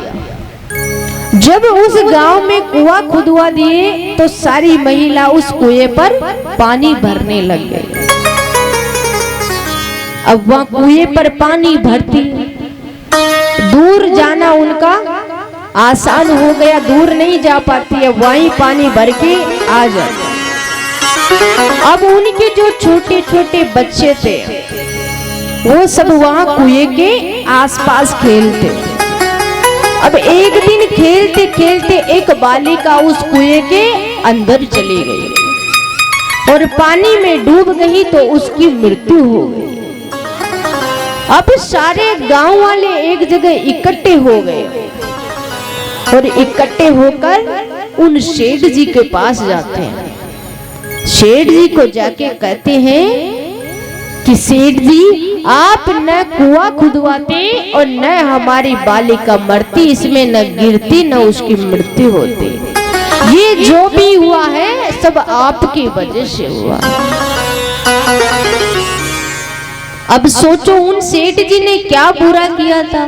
जब उस गांव में कुआं खुदवा दिए तो सारी महिला उस कुएं पर पानी भरने लग गई। अब वह कुएं पर पानी भरती, दूर जाना उनका आसान हो गया, दूर नहीं जा पाती है, वहीं पानी भर के आ जाती। अब उनके जो छोटे छोटे बच्चे थे वो सब वहां कुएं के आसपास खेलते। अब एक दिन खेलते खेलते एक बालिका उस कुएं के अंदर चली गई और पानी में डूब गई तो उसकी मृत्यु हो गई। अब सारे गांव वाले एक जगह इकट्ठे हो गए और इकट्ठे होकर उन सेठ जी के पास जाते हैं। सेठ जी को जाके कहते हैं कि सेठ जी आप न कुआं खुदवाते और न हमारी बालिका मरती, इसमें न गिरती न उसकी मृत्यु होती। ये जो भी हुआ है सब आपकी वजह से हुआ। अब सोचो उन सेठ जी ने क्या बुरा किया था।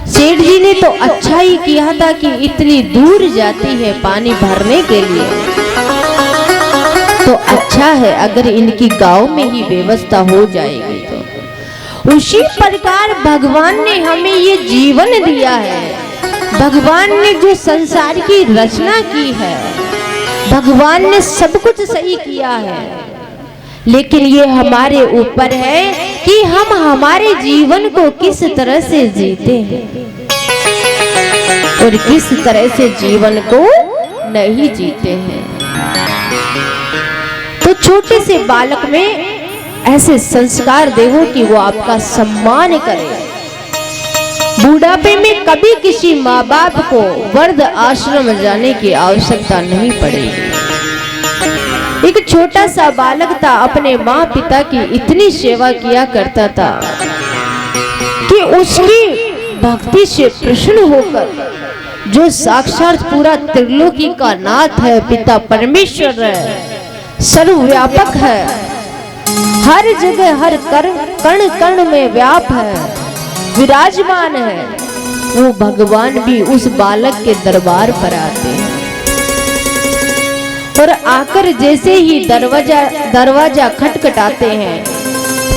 सेठ जी ने तो अच्छा ही किया था कि इतनी दूर जाती है पानी भरने के लिए, तो अच्छा है अगर इनकी गांव में ही व्यवस्था हो जाएगी। तो उसी प्रकार भगवान ने हमें ये जीवन दिया है, भगवान ने जो संसार की रचना की है, भगवान ने सब कुछ सही किया है, लेकिन ये हमारे ऊपर है कि हम हमारे जीवन को किस तरह से जीते हैं और किस तरह से जीवन को नहीं जीते हैं। तो छोटे से बालक में ऐसे संस्कार देवो कि वो आपका सम्मान करे। बुढ़ापे में कभी किसी माँ बाप को वृद्ध आश्रम जाने की आवश्यकता नहीं पड़ेगी। एक छोटा सा बालक था, अपने माँ पिता की इतनी सेवा किया करता था कि उसकी भक्ति से प्रसन्न होकर जो साक्षात पूरा त्रिलोकी का नाथ है, पिता परमेश्वर है, सर्वव्यापक है, हर जगह हर कण कण में व्याप है, विराजमान है, वो भगवान भी उस बालक के दरबार पर आते हैं और आकर जैसे ही दरवाजा खटखटाते हैं,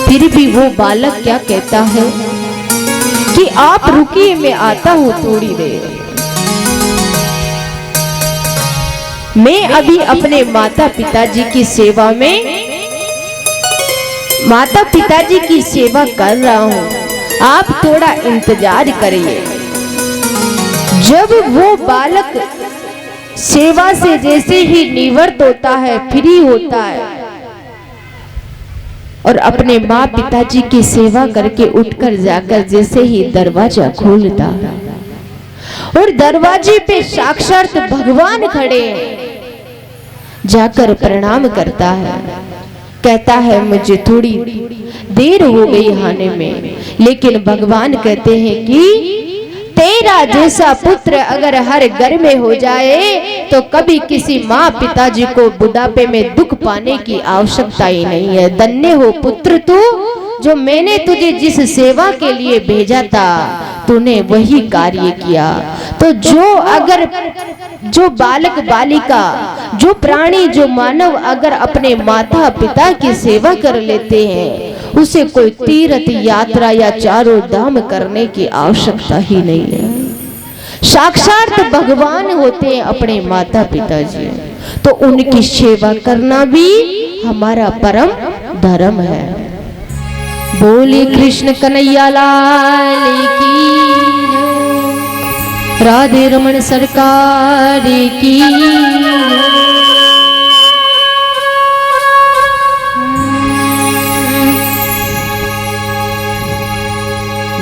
फिर भी वो बालक क्या कहता है कि आप रुकिए, मैं आता हूं थोड़ी देर, मैं अभी अपने माता पिताजी की सेवा में माता पिताजी की सेवा कर रहा हूं, आप थोड़ा इंतजार करिए। जब वो बालक सेवा से जैसे ही निवृत्त होता है, फ्री होता है और अपने माँ पिताजी की सेवा करके उठकर जाकर जैसे ही दरवाजा खोलता है और दरवाजे पे साक्षात भगवान खड़े हैं, जाकर प्रणाम करता है, कहता है मुझे थोड़ी देर हो गई आने में, लेकिन भगवान कहते हैं कि तेरा जैसा पुत्र अगर हर घर में हो जाए तो कभी किसी माँ पिताजी को बुढ़ापे में दुख पाने की आवश्यकता ही नहीं है। धन्य हो पुत्र तू, जो मैंने तुझे जिस सेवा के लिए भेजा था तूने वही कार्य किया। तो जो बालक बालिका, जो प्राणी, जो मानव अगर अपने माता पिता की सेवा कर लेते हैं उसे कोई तीर्थ यात्रा या चारों धाम करने की आवश्यकता ही नहीं है। साक्षात भगवान होते हैं अपने माता पिता जी, तो उनकी सेवा करना भी हमारा परम धर्म है। बोले कृष्ण कन्हैया लाल की, राधे रमन सरकार की।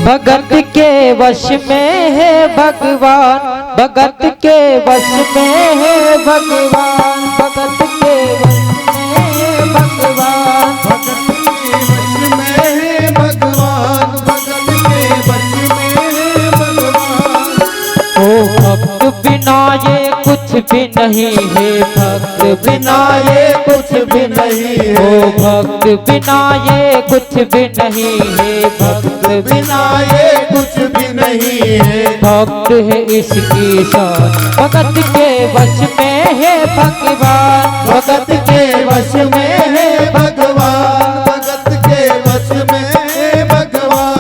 भगत के वश में है भगवान, भगत के वश में है भगवान, भगत के वश में है भगवान, भगत के वश में है भगवान, भगत के वश में है भगवान। ओ भक्त बिना ये कुछ भी नहीं है, भक्त बिना ये कुछ भी नहीं है, ओ भक्त बिना ये कुछ भी नहीं है, भक्त बिना ये कुछ भी नहीं है। भक्त है इसकी शान, भगत के वश में है भगवान, भगत के वश में है भगवान, भगत के वश में है भगवान।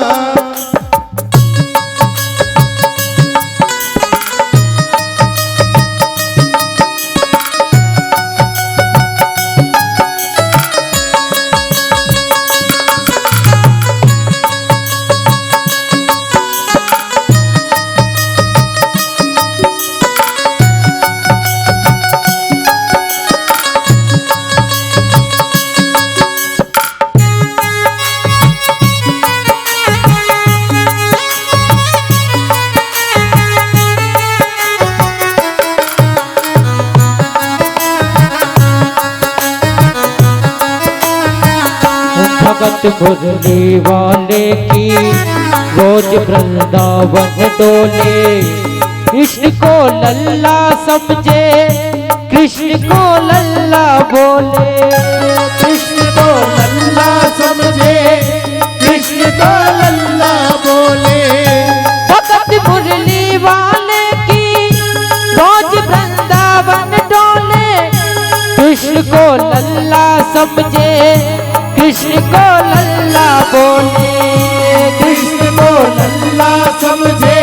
भगत मुरली वाले की रोज वृंदावन डोले, कृष्ण को लल्ला समझे, कृष्ण को लल्ला बोले, कृष्ण को लल्ला समझे, कृष्ण को लल्ला बोले। भगत मुरली वाले की रोज वृंदावन डोले, कृष्ण को लल्ला समझे, कृष्ण को लल्ला बोले, कृष्ण को लल्ला समझे,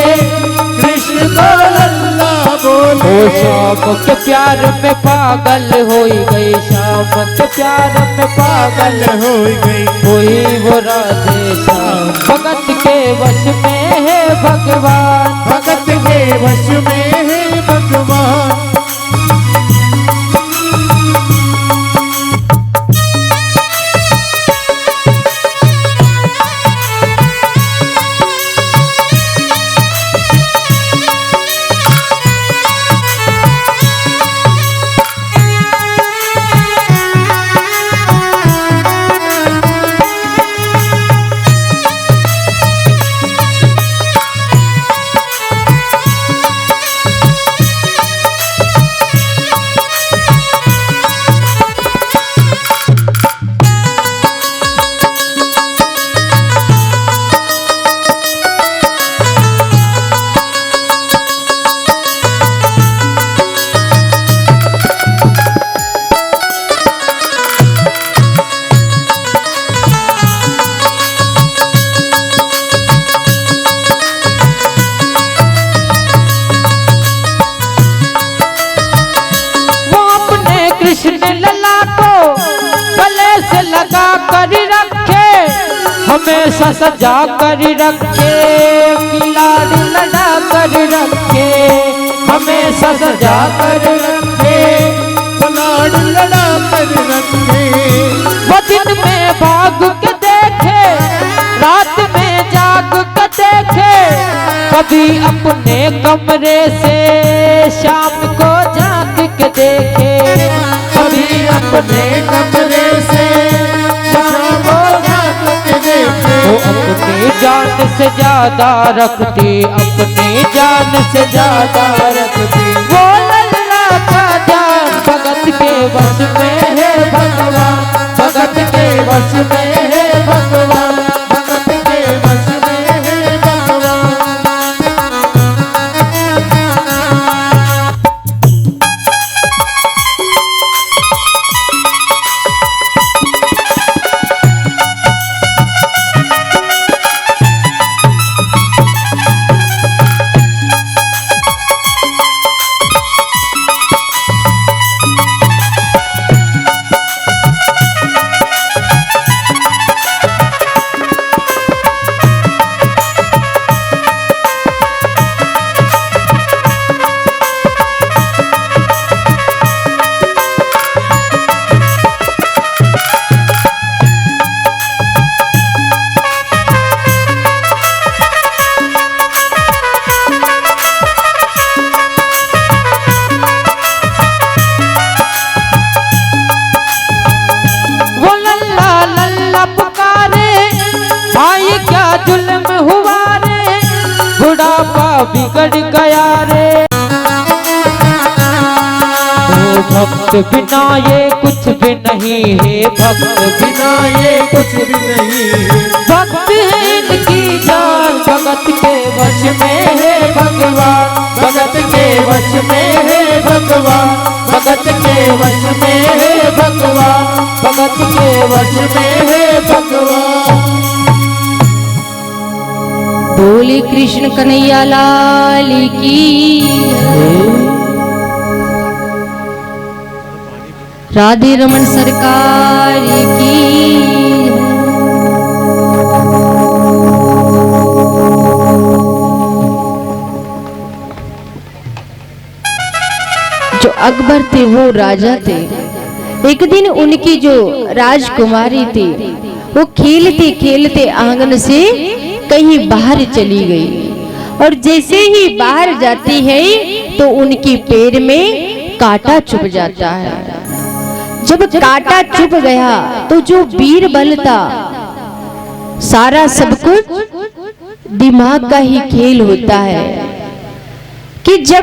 कृष्ण को लल्ला बोले। ओ श्याम के प्यार में पागल हो गई, श्याम के प्यार में पागल हो गई, हुई वो राधे श्याम। भगत के वश में है भगवान, भगत के वश में है भगवान। हमेशा सजा कर रखे, किलाड़ी लड़ा कर रखे, हमेशा सजा कर रखे, किलाड़ी लड़ा कर रखे। वो दिन में भाग के देखे, रात में जाग के देखे, कभी अपने कमरे से शाम को झांक के देखे, कभी अपने कमरे से शाम को झांक के देखे। वो अपनी जान से ज्यादा रखती, अपनी जान से ज्यादा रखती, वो लल्ला का ध्यान भगत के वश में है भगवान, भगत के वश में है भगवान, भगत के वश में है भगवान। आपा बिगड़ गया रे। ओ भक्त बिना ये कुछ भी नहीं है, भक्त बिना ये कुछ भी नहीं है। भक्त है इनकी जान, भगत के वश में है भगवान, भगत के वश में है भगवान, भगत के वश में है भगवान, भगत के वश में है भगवान। बोले कृष्ण कन्हैया लाल की, राधे रमन सरकार की। जो अकबर थे वो राजा थे। एक दिन उनकी जो राजकुमारी थी वो खेलते खेलते आंगन से कहीं बाहर चली गई, और जैसे ही बाहर जाती है तो उनके पैर में कांटा चुभ जाता है। जब कांटा चुभ गया तो जो बीरबल था, सारा सब कुछ दिमाग का ही खेल होता है कि जब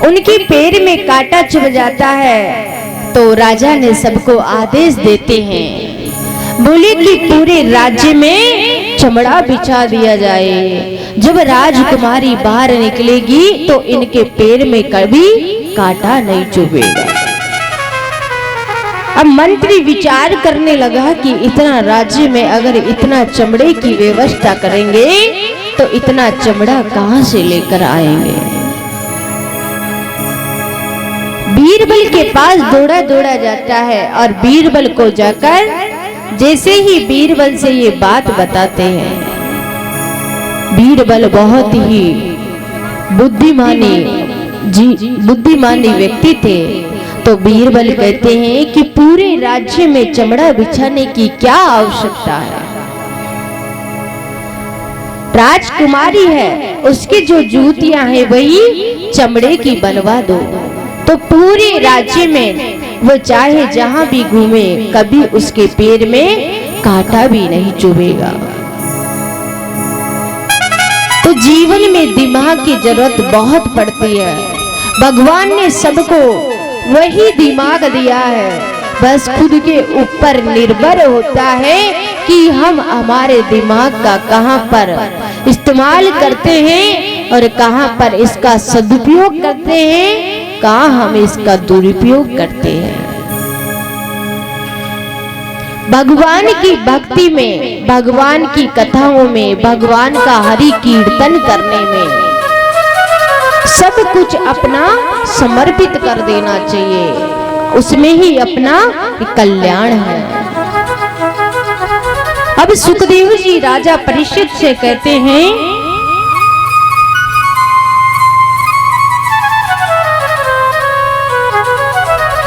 उनके पैर में कांटा चुभ जाता है तो राजा ने सबको आदेश देते हैं, बोले कि पूरे राज्य में चमड़ा बिछा दिया जाए। जब राजकुमारी बाहर निकलेगी तो इनके पैर में कभी कांटा नहीं चुभेगा। अब मंत्री विचार करने लगा कि इतना राज्य में अगर इतना चमड़े की व्यवस्था करेंगे तो इतना चमड़ा कहां से लेकर आएंगे। बीरबल के पास दौड़ा दौड़ा जाता है और बीरबल को जाकर जैसे ही बीरबल से ये बात बताते हैं, बीरबल बहुत ही बुद्धिमानी व्यक्ति थे। तो बीरबल कहते हैं कि पूरे राज्य में चमड़ा बिछाने की क्या आवश्यकता है, राजकुमारी है उसकी जो जूतियां हैं वही चमड़े की बनवा दो, तो पूरे राज्य में वो चाहे जहां भी घूमे कभी उसके पैर में कांटा भी नहीं चुभेगा। तो जीवन में दिमाग की जरूरत बहुत पड़ती है। भगवान ने सबको वही दिमाग दिया है, बस खुद के ऊपर निर्भर होता है कि हम हमारे दिमाग का कहां पर इस्तेमाल करते हैं और कहां पर इसका सदुपयोग करते हैं, कहां हम इसका दुरुपयोग करते हैं। भगवान की भक्ति में, भगवान की कथाओं में, भगवान का हरि कीर्तन करने में सब कुछ अपना समर्पित कर देना चाहिए, उसमें ही अपना कल्याण है। अब सुखदेव जी राजा परीक्षित से कहते हैं,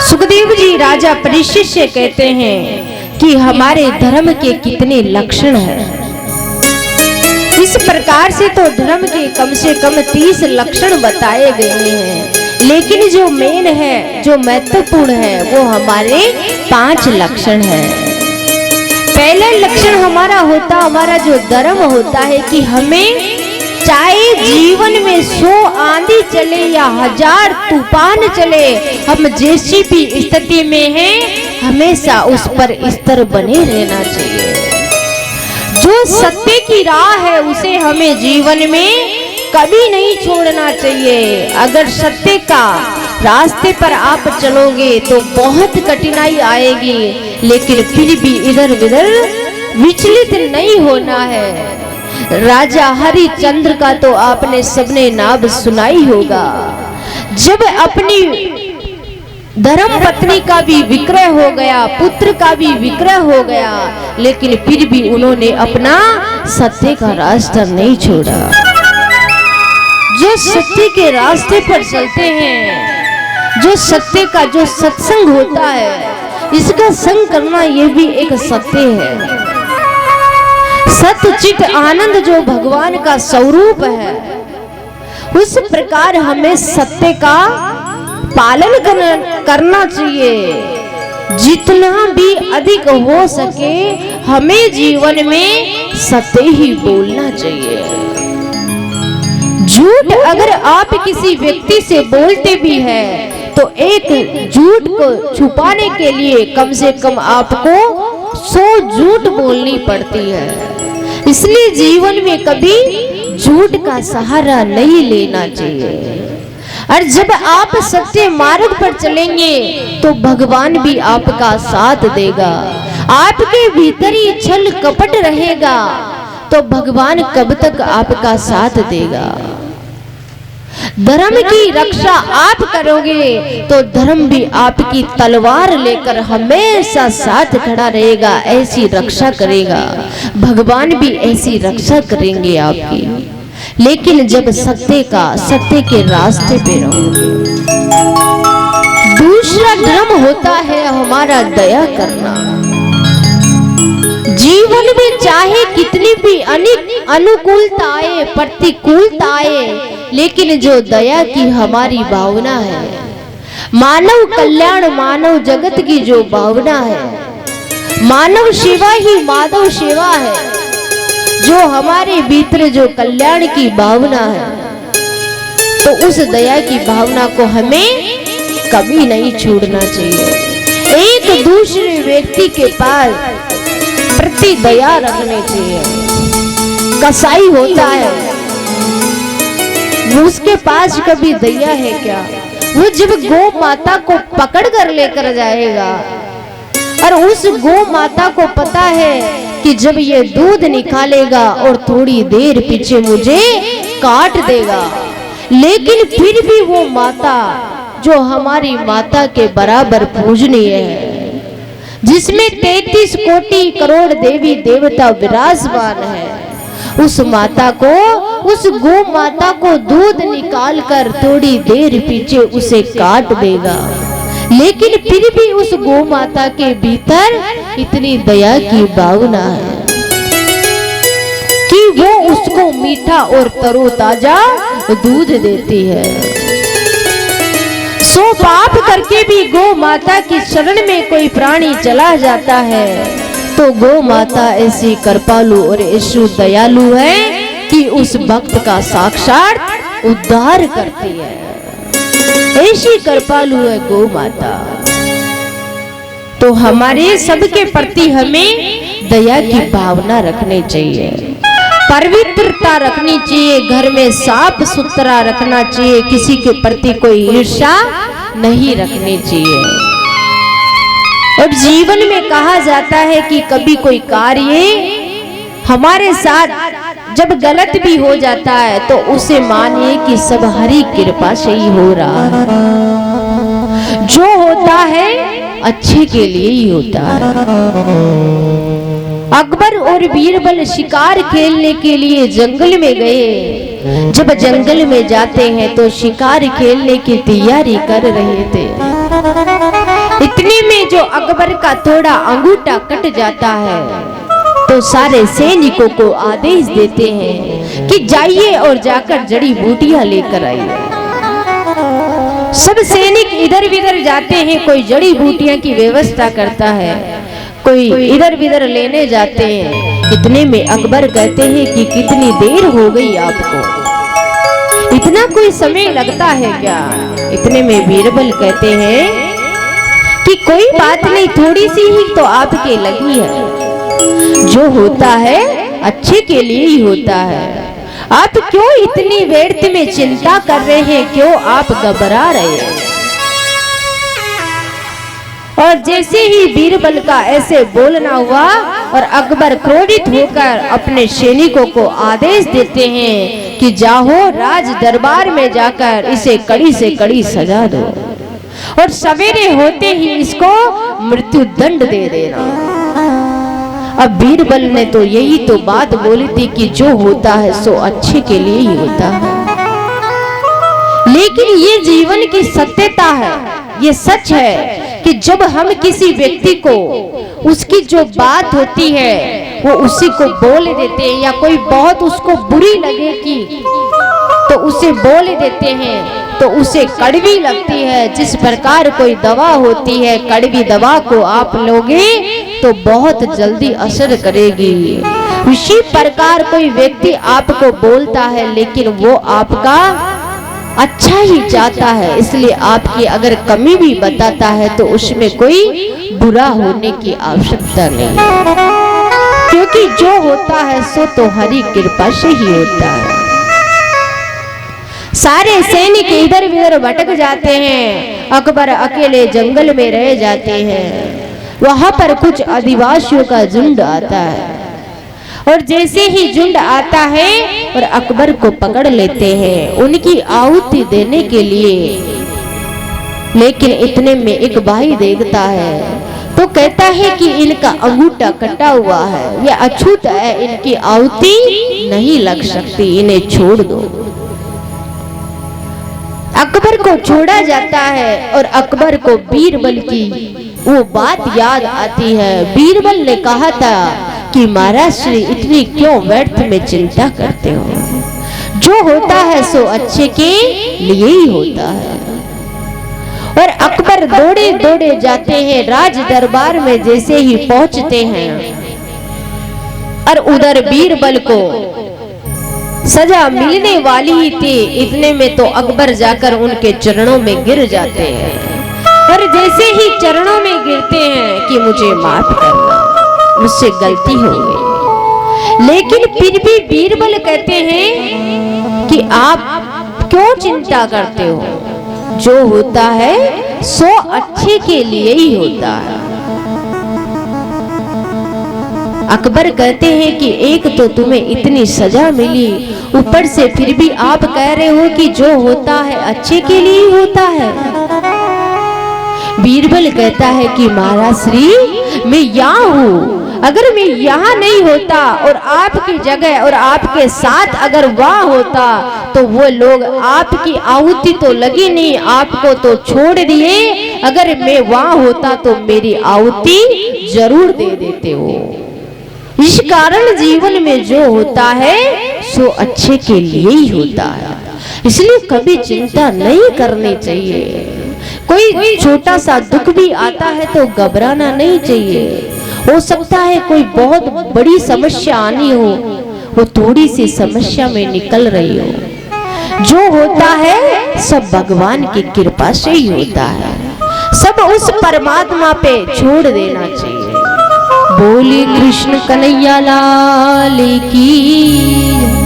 सुखदेव जी राजा परीक्षित से कहते हैं कि हमारे धर्म के कितने लक्षण हैं। इस प्रकार से तो धर्म के कम से कम 30 लक्षण बताए गए हैं, लेकिन जो मेन है, जो महत्वपूर्ण है, वो हमारे 5 लक्षण हैं। पहला लक्षण हमारा जो धर्म होता है कि हमें चाहे जीवन में 100 आंधी चले या 1000 तूफान चले, हम जैसी भी स्थिति में हैं हमेशा उस पर स्थिर बने रहना चाहिए। जो सत्य की राह है उसे हमें जीवन में कभी नहीं छोड़ना चाहिए। अगर सत्य का रास्ते पर आप चलोगे तो बहुत कठिनाई आएगी, लेकिन फिर भी इधर उधर विचलित नहीं होना है। राजा हरिश्चंद्र का तो आपने सबने नाम सुना ही होगा। जब अपनी धर्म पत्नी का भी विक्रय हो गया, पुत्र का भी विक्रय हो गया, लेकिन फिर भी उन्होंने अपना सत्य का रास्ता नहीं छोड़ा। जो सत्य के रास्ते पर चलते हैं, जो सत्य का जो सत्संग होता है, इसका संग करना ये भी एक सत्य है। सतचित आनंद जो भगवान का स्वरूप है, उस प्रकार हमें सत्य का पालन करना चाहिए। जितना भी अधिक हो सके हमें जीवन में सत्य ही बोलना चाहिए। झूठ अगर आप किसी व्यक्ति से बोलते भी हैं तो एक झूठ को छुपाने के लिए कम से कम आपको 100 झूठ बोलनी पड़ती है। इसलिए जीवन में कभी झूठ का सहारा नहीं लेना चाहिए। और जब आप सच्चे मार्ग पर चलेंगे तो भगवान भी आपका साथ देगा। आपके भीतर ही छल कपट रहेगा तो भगवान कब तक आपका साथ देगा। धर्म की रक्षा आप करोगे तो धर्म भी आपकी तलवार लेकर हमेशा साथ खड़ा रहेगा, ऐसी रक्षा करेगा। भगवान भी ऐसी रक्षा करेंगे आपकी। लेकिन जब सत्य के रास्ते पे रहोगे। दूसरा धर्म होता है हमारा दया करना। जीवन में चाहे कितनी भी अनुकूलता आए, प्रतिकूलता आए, लेकिन जो दया की हमारी भावना है, मानव कल्याण, मानव जगत की जो भावना है, मानव सेवा ही माधव सेवा है, जो हमारे भीतर जो कल्याण की भावना है, तो उस दया की भावना को हमें कभी नहीं छोड़ना चाहिए। एक दूसरे व्यक्ति के पास प्रति दया रखनी चाहिए। कसाई होता है, उसके पास कभी दया है क्या? वो जब गौ माता को पकड़ कर लेकर जाएगा और उस गौ माता को पता है कि जब ये दूध निकालेगा और थोड़ी देर पीछे मुझे काट देगा, लेकिन फिर भी वो माता जो हमारी माता के बराबर पूजनीय है, जिसमें 33 कोटि करोड़ देवी देवता विराजमान है, उस माता को, उस गौ माता को दूध निकाल कर थोड़ी देर पीछे उसे काट देगा, लेकिन फिर भी उस गौ माता के भीतर इतनी दया की भावना है कि वो उसको मीठा और तरोताजा दूध देती है। सो पाप करके भी गौ माता की शरण में कोई प्राणी चला जाता है तो गौ माता ऐसी कृपालु और ऐसी दयालु है कि उस भक्त का साक्षात उद्धार करती है। ऐसी कृपालु है गौ माता। तो हमारे सबके प्रति हमें दया की भावना रखनी चाहिए, पवित्रता रखनी चाहिए, घर में साफ सुथरा रखना चाहिए, किसी के प्रति कोई ईर्ष्या नहीं रखनी चाहिए। और जीवन में कहा जाता है कि कभी कोई कार्य हमारे साथ जब गलत भी हो जाता है तो उसे मानिए कि सब हरि कृपा से ही हो रहा है। जो होता है अच्छे के लिए ही होता है। अकबर और बीरबल शिकार खेलने के लिए जंगल में गए। जब जंगल में जाते हैं तो शिकार खेलने की तैयारी कर रहे थे। इतने में जो अकबर का थोड़ा अंगूठा कट जाता है तो सारे सैनिकों को आदेश देते हैं कि जाइए और जाकर जड़ी बूटियां लेकर आइए। सब सैनिक इधर विधर जाते हैं, कोई जड़ी बूटियां की व्यवस्था करता है, कोई इधर विधर लेने जाते हैं। इतने में अकबर कहते हैं कि कितनी देर हो गई आपको, इतना कोई समय लगता है क्या? इतने में बीरबल कहते हैं कि कोई बात नहीं, थोड़ी सी ही तो आपके लगी है। जो होता है अच्छे के लिए ही होता है। आप क्यों इतनी व्यर्थ में चिंता कर रहे हैं? क्यों आप घबरा रहे हैं? और जैसे ही बीरबल का ऐसे बोलना हुआ और अकबर क्रोधित होकर अपने सैनिकों को आदेश देते हैं कि जाओ राज दरबार में जाकर इसे कड़ी से कड़ी सजा दो और सवेरे होते ही इसको मृत्यु दंड दे देना। अब बीरबल ने तो यही तो बात बोली थी कि जो होता है सो अच्छे के लिए ही होता है, लेकिन ये जीवन की सत्यता है, ये सच है कि जब हम किसी व्यक्ति को उसकी जो बात होती है वो उसी को बोल देते हैं, या कोई बहुत उसको बुरी लगेगी तो उसे बोल देते हैं तो उसे कड़वी लगती है। जिस प्रकार कोई दवा होती है, कड़वी दवा को आप लोगे तो बहुत जल्दी असर करेगी। उसी प्रकार कोई व्यक्ति आपको बोलता है लेकिन वो आपका अच्छा ही चाहता है, इसलिए आपकी अगर कमी भी बताता है तो उसमें कोई बुरा होने की आवश्यकता नहीं है, क्योंकि जो होता है सो तो हरि कृपा से ही होता है। सारे सैनिक इधर उधर भटक जाते हैं, अकबर अकेले जंगल में रह जाते हैं। वहां पर कुछ आदिवासियों का झुंड आता है और जैसे ही झुंड आता है और अकबर को पकड़ लेते हैं उनकी आहुति देने के लिए। लेकिन इतने में एक भाई देखता है तो कहता है कि इनका अंगूठा कटा हुआ है, यह अछूत है, इनकी आहुति नहीं लग सकती, इन्हें छोड़ दो। अकबर को छोड़ा जाता है और अकबर को बीरबल की वो बात याद आती है। बीरबल ने कहा था कि महाराज श्री इतनी क्यों व्यर्थ में चिंता करते हो, जो होता है सो अच्छे के लिए ही होता है। और अकबर दौड़े दौड़े जाते हैं, राज दरबार में जैसे ही पहुंचते हैं और उधर बीरबल को सजा मिलने वाली ही थी, इतने में तो अकबर जाकर उनके चरणों में गिर जाते हैं और जैसे ही चरणों में गिरते हैं कि मुझे माफ करना, मुझसे गलती हो गई। लेकिन फिर भी बीरबल कहते हैं कि आप क्यों चिंता करते हो, जो होता है सो अच्छे के लिए ही होता है। अकबर कहते हैं कि एक तो तुम्हें इतनी सजा मिली, ऊपर से फिर भी आप कह रहे हो कि जो होता है अच्छे के लिए ही होता है। बीरबल कहता है कि महाराज श्री मैं यहाँ हूँ, अगर मैं यहाँ नहीं होता और आपकी जगह और आपके साथ अगर वहाँ होता तो वो लोग आपकी आहुति तो लगी नहीं, आपको तो छोड़ दिए, अगर मैं वहाँ होता तो मेरी आहुति जरूर दे देते हो। इस कारण जीवन में जो होता है सो अच्छे के लिए ही होता है, इसलिए कभी चिंता नहीं करनी चाहिए। कोई छोटा सा दुख भी आता है तो घबराना नहीं चाहिए। हो सकता है कोई बहुत बड़ी समस्या आनी हो, वो थोड़ी सी समस्या में निकल रही हो। जो होता है सब भगवान की कृपा से ही होता है, सब उस परमात्मा पे छोड़ देना चाहिए। बोली कृष्ण कन्हैया लाल की।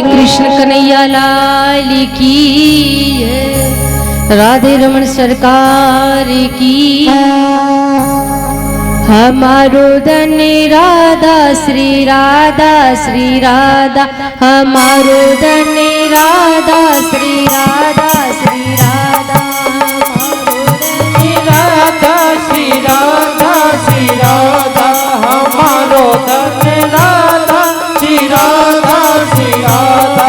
कृष्ण कन्हैया लाल की, राधे रमन सरकार की। हमारो धन राधा श्री राधा श्री राधा, हमारो धन राधा श्री राधा श्री राधा, राधा श्री राधा श्री राधा, हमारो धन राधा श्री राधा श्री राधा।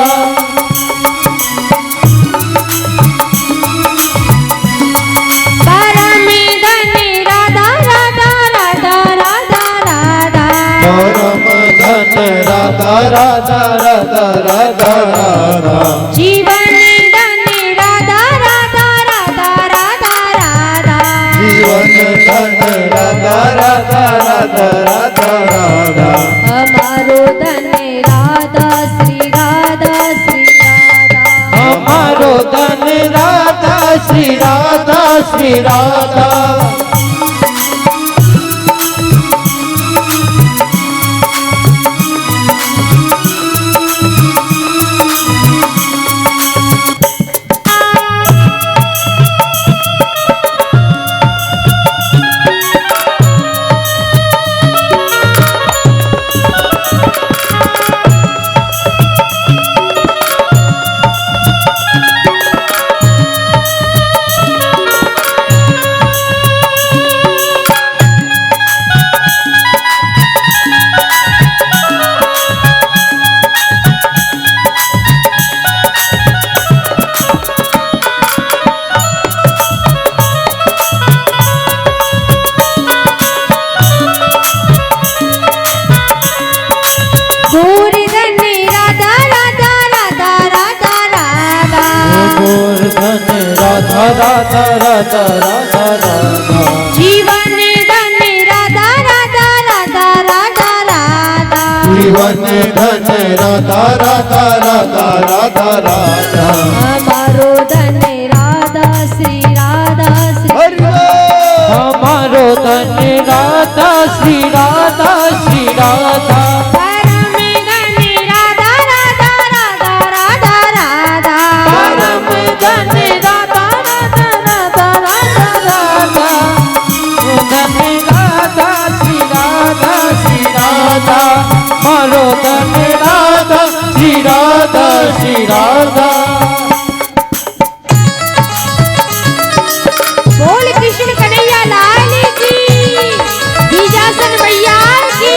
राधा राधा राधा राधा, जीवन धन राधा राधा राधा राधा राधा, जीवन धन राधा राधा राधा राधा राधा। हमारो धन राधा श्री राधा श्री राधा, हमारो धन राधा श्री राधा श्री राधा। राधा राधा राधा राधा जीवन धन राधा राधा राधा राधा राधा जीवन धन राधा राधा राधा राधा राधा हमारो धन राधा श्री राधा श्री हमारो धन राधा श्री राधा श्री राधा परम धन राधा राधा राधा राधा राधा परम धन राधा राधा राधा राधा राधा धन राधा श्री राधा श्री राधा हमारो धन राधा श्री राधा श्री राधा बोल कृष्ण कन्हैया लाल की बीजासन मैया की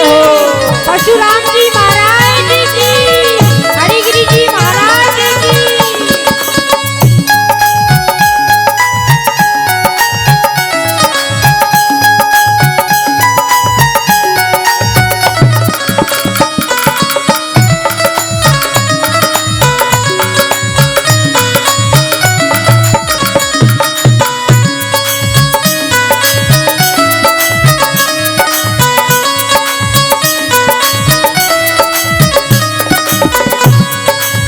परशुराम जी महाराज की हरिगिरी जी महाराज की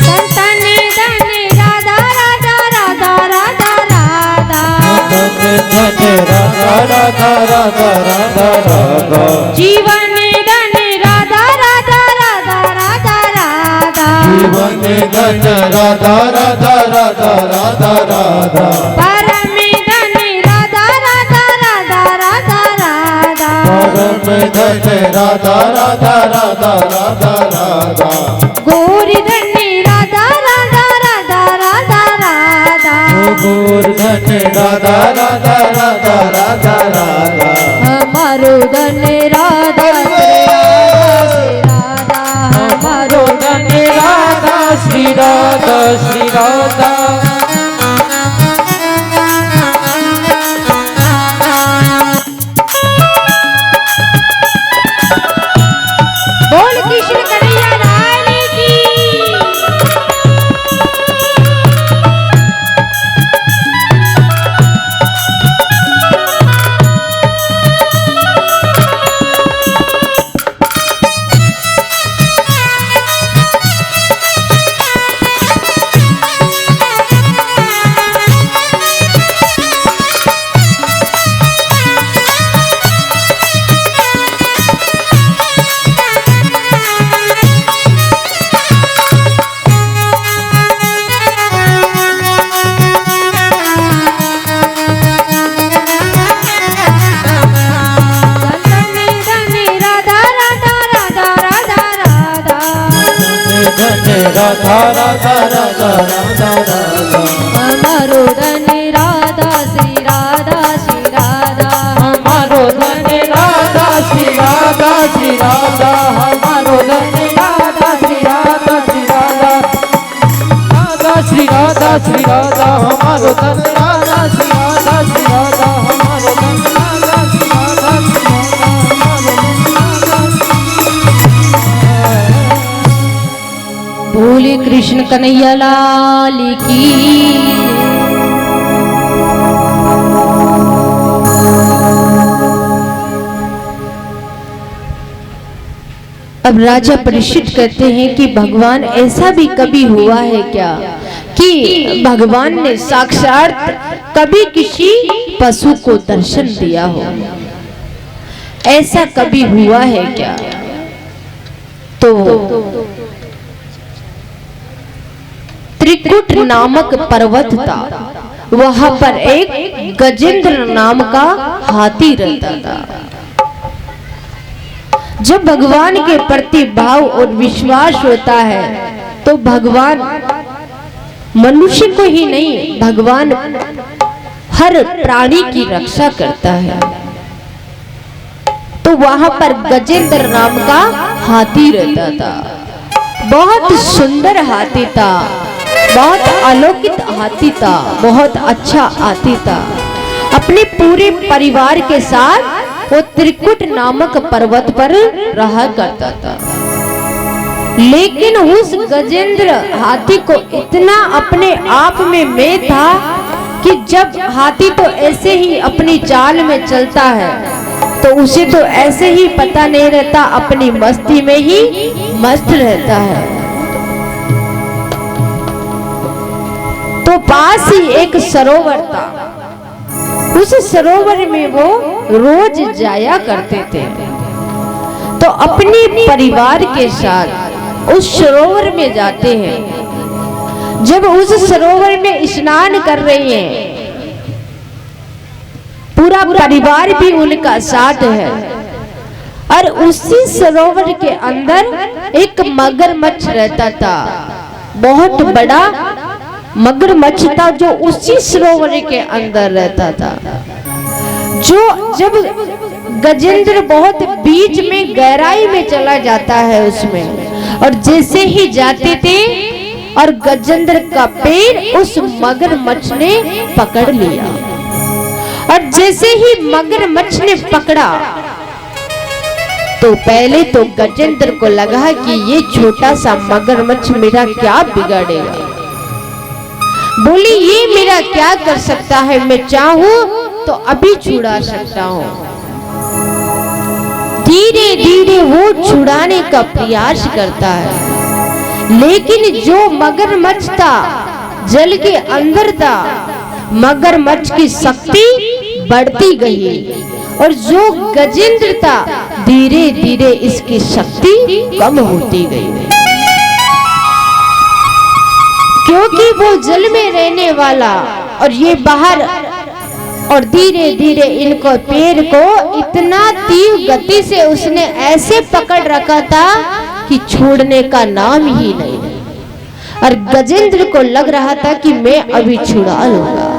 संतन धन राधा राधा राधा राधा राधा धन राधा राधा राधा राधा राधा जीवन धन राधा राधा राधा राधा राधा जीवन धन राधा राधा राधा राधा राधा परम धन राधा राधा राधा राधा राधा परम धन राधा राधा राधा राधा राधा गौरी धन राधा राधा राधा राधा राधा गोवर्धन राधा राधा राधा राधा राधा हमारो धन राधा श्री राधा हमारो धन राधा श्री राधा श्री राधा बोल कृष्ण कन्हैया लाल की राधा राधा राधा राधा राधा हमारो धन राधा श्री राधा श्री राधा हमारो धन राधा श्री राधा श्री राधा हमारो धन राधा श्री राधा श्री राधा राधा श्री राधा श्री राधा हमारो धन राधा श्री राधा श्री राधा हमारो धन राधा श्री राधा श्री राधा हमारो धन राधा बोले कृष्ण कन्हैया लाल की अब राजा परीक्षित कहते हैं कि भगवान ऐसा भी कभी हुआ है क्या कि भगवान ने साक्षात कभी किसी पशु को दर्शन दिया हो, ऐसा कभी हुआ है क्या? तो त्रिकुट नामक पर्वत था, वहां पर एक गजेंद्र नाम का हाथी रहता था। जब भगवान के प्रति भाव और विश्वास होता है तो भगवान मनुष्य को ही नहीं, भगवान हर प्राणी की रक्षा करता है। तो वहां पर गजेंद्र नाम का हाथी रहता था। बहुत सुंदर हाथी था, बहुत अलौकिक हाथी था, बहुत अच्छा हाथी था। अपने पूरे परिवार के साथ वो त्रिकुट नामक पर्वत पर रहा करता था। लेकिन उस गजेंद्र हाथी को इतना अपने आप में मैं था कि जब हाथी तो ऐसे ही अपनी चाल में चलता है तो उसे तो ऐसे ही पता नहीं रहता, अपनी मस्ती में ही मस्त रहता है। तो पास ही एक सरोवर था, उस सरोवर में वो रोज जाया करते थे। तो अपने परिवार के साथ उस सरोवर में जाते हैं। जब उस सरोवर में स्नान कर रहे हैं, पूरा परिवार भी उनका साथ है, और उसी सरोवर के अंदर एक मगरमच्छ रहता था, बहुत बड़ा मगरमच्छ था जो उसी सरोवर के अंदर रहता था। जो जब गजेंद्र बहुत बीच में गहराई में चला जाता है उसमें, और जैसे ही जाते थे और गजेंद्र का पैर उस मगरमच्छ ने पकड़ लिया, और जैसे ही मगरमच्छ ने पकड़ा तो पहले तो गजेंद्र को लगा कि ये छोटा सा मगरमच्छ मेरा क्या बिगाड़ेगा, बोली ये मेरा क्या कर सकता है, मैं चाहूं तो अभी छुड़ा सकता हूं। धीरे धीरे वो छुड़ाने का प्रयास करता है, लेकिन जो मगरमच्छ था जल के अंदर था, मगरमच्छ की शक्ति बढ़ती गई, और जो गजेंद्र था धीरे धीरे इसकी शक्ति कम होती गई, क्योंकि वो जल में रहने वाला और ये बाहर। और धीरे धीरे इनको पैर को इतना तीव्र गति से उसने ऐसे पकड़ रखा था कि छोड़ने का नाम ही नहीं, और गजेंद्र को लग रहा था कि मैं अभी छुड़ा लूंगा।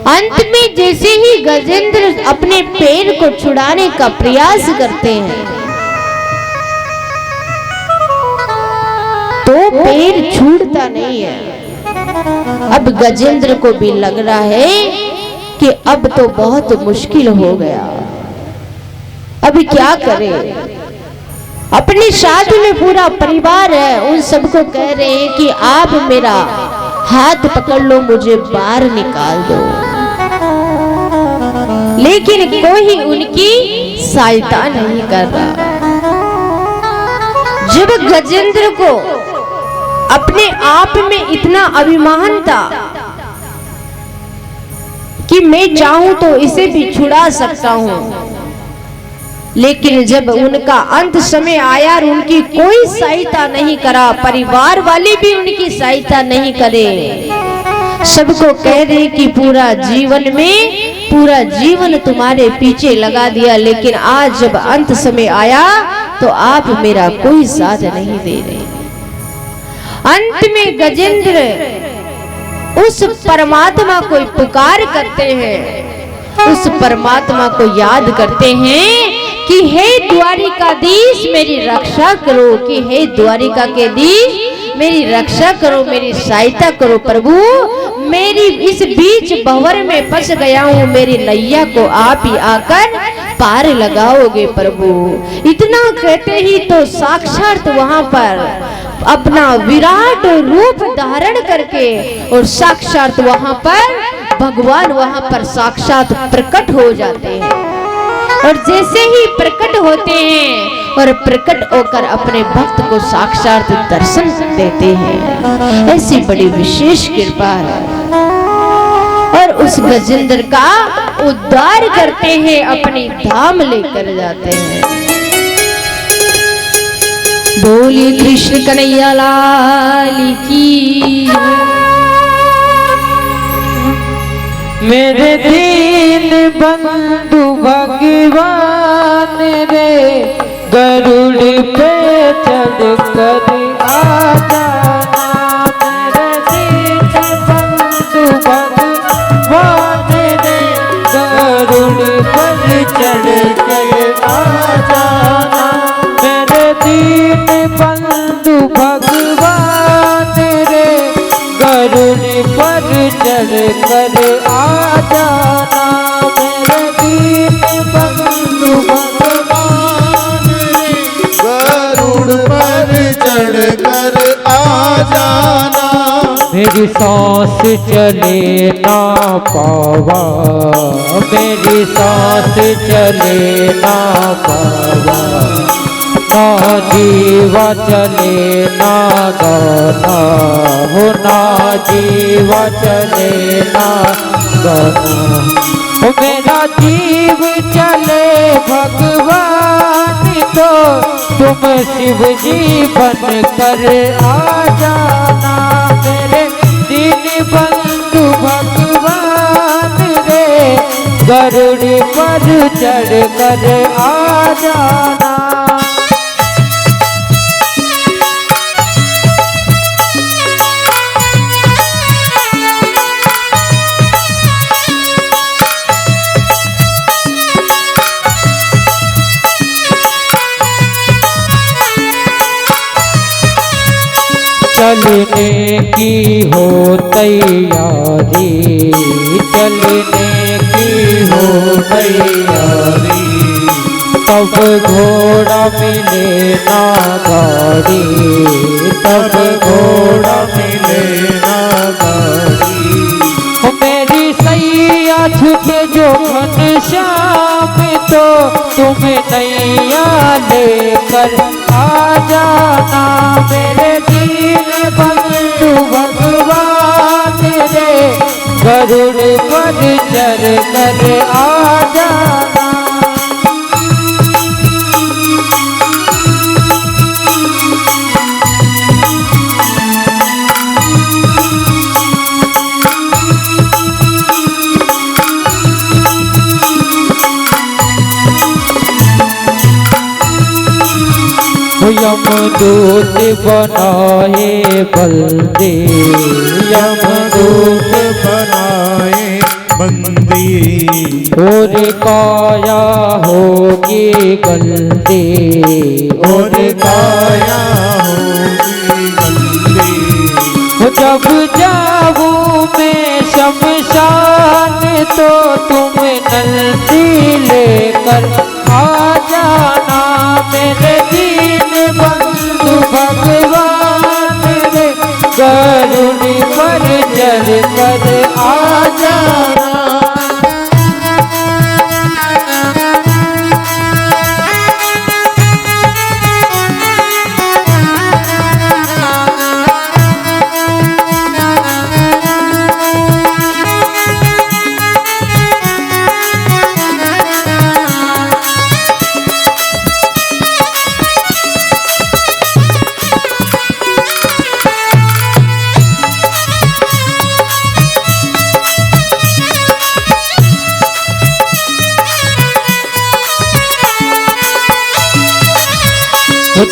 अंत में जैसे ही गजेंद्र अपने पैर को छुड़ाने का प्रयास करते हैं तो पैर छूटता नहीं है। अब गजेंद्र को भी लग रहा है कि अब तो बहुत मुश्किल हो गया, अभी क्या करे। अपने साथ में पूरा परिवार है, उन सबको कह रहे हैं कि आप मेरा हाथ पकड़ लो, मुझे बाहर निकाल दो, लेकिन कोई उनकी सहायता नहीं कर रहा। जब गजेंद्र को अपने आप में इतना अभिमान था कि मैं चाहूं तो इसे भी छुड़ा सकता हूं, लेकिन जब उनका अंत समय आया और उनकी कोई सहायता नहीं करा, परिवार वाले भी उनकी सहायता नहीं करे, सबको कह रहे कि पूरा जीवन तुम्हारे पीछे लगा दिया, लेकिन आज जब अंत समय आया तो आप मेरा कोई साथ नहीं दे रहे। अंत में गजेंद्र उस परमात्मा को पुकार करते हैं, उस परमात्मा को याद करते हैं कि हे द्वारिकाधीश मेरी रक्षा करो, कि हे द्वारिका के धीश मेरी रक्षा करो, मेरी सहायता करो प्रभु, मेरी इस बीच भंवर में फंस गया हूँ, मेरी नैया को आप ही आकर पार लगाओगे प्रभु। इतना कहते ही तो साक्षात वहां पर अपना विराट रूप धारण करके और साक्षात वहां पर भगवान वहां पर साक्षात प्रकट हो जाते हैं, और जैसे ही प्रकट होते हैं और प्रकट होकर अपने भक्त को साक्षात दर्शन देते हैं, ऐसी बड़ी विशेष कृपा है। और उस गजेंद्र का उद्धार करते हैं, अपनी धाम लेकर जाते हैं। बोलिए कृष्ण कन्हैया लाल की। मेरे दीन बंधु भगवान रे, गरुड़ पे चढ़ कर आ जाना। मेरे दीन बंधु भगवान रे, गरुड़ पर चढ़ कर आ जाना। मेरे दीन बंधु भगवान रे, गरुड़ पर चढ़ कर आ जाना। मेरे दीन बंधु भगवान रे, गरुड़ पर चढ़ कर आ जाना। मेरी सांस चले ना पावा, मेरी सांस चले ना पावा, ना जीवा चले ना गाना हो, ना जीवा चले ना गाना हो। मेरा जीव चले भगवान तो तुम शिव जी बन कर आ जाना। मेरे दीन बंधु भगवान रे, गरुड़ पर चढ़ कर आ जाना। चलने की हो तैयारी, चलने की हो तैयारी, तब घोड़ा मिले ना गाड़ी, तब घोड़ा मिले ना गाड़ी। मेरी सैया झुके जो घनश्याम तो तुम नैया लेकर आ जाना। मेरे दीन बंधु भगवान रे, गरुड़ पर चढ़ कर आ जाना। यमदूत बनाए बंदी, यमदूत बनाए बंदी, और काया होगी गंदी, और काया होगी गंदी। जब जाऊं मैं शमशान तो तुम नंदी लेकर आ जाना। मेरे दीन बंधु भगवान रे, गरुड़ पर चढ़ कर आ जाना।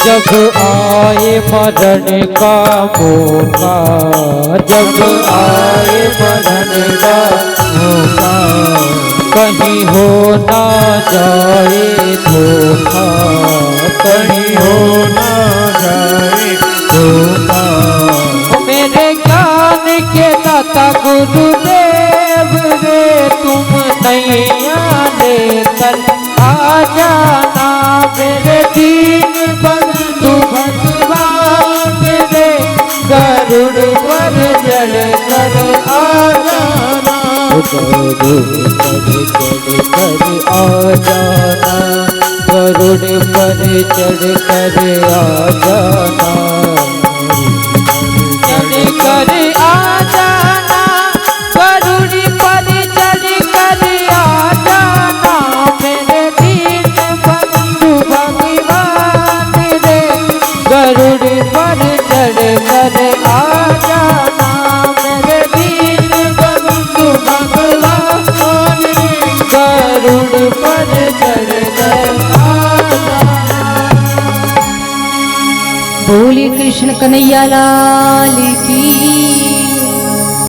जब आए मरण का मौका, जब आए मरण का मौका, कहीं हो ना जाए धोखा, कहीं हो ना जाए धोखा। मेरे ज्ञान के दाता गुरुदेव रे, तुम नैया लेकर आ जाना। मेरे दीन बंधु भगवान रे, गरुड़ पर चढ़ कर आ जाना। गरुड़ पर चढ़ कर आ जाना, गरुड़ पर चढ़ कर आ जाना, चढ़ कर आ जाना, गरुड़ पर चढ़ कर आ जाना। मेरे दीन बंधु भगवान रे, गरुड़ पर चढ़ कर आ जाना। मेरे दीन बंधु भगवान रे, गरुड़ पर चढ़ कर आ जाना। बोलिए कृष्ण कन्हैया लाल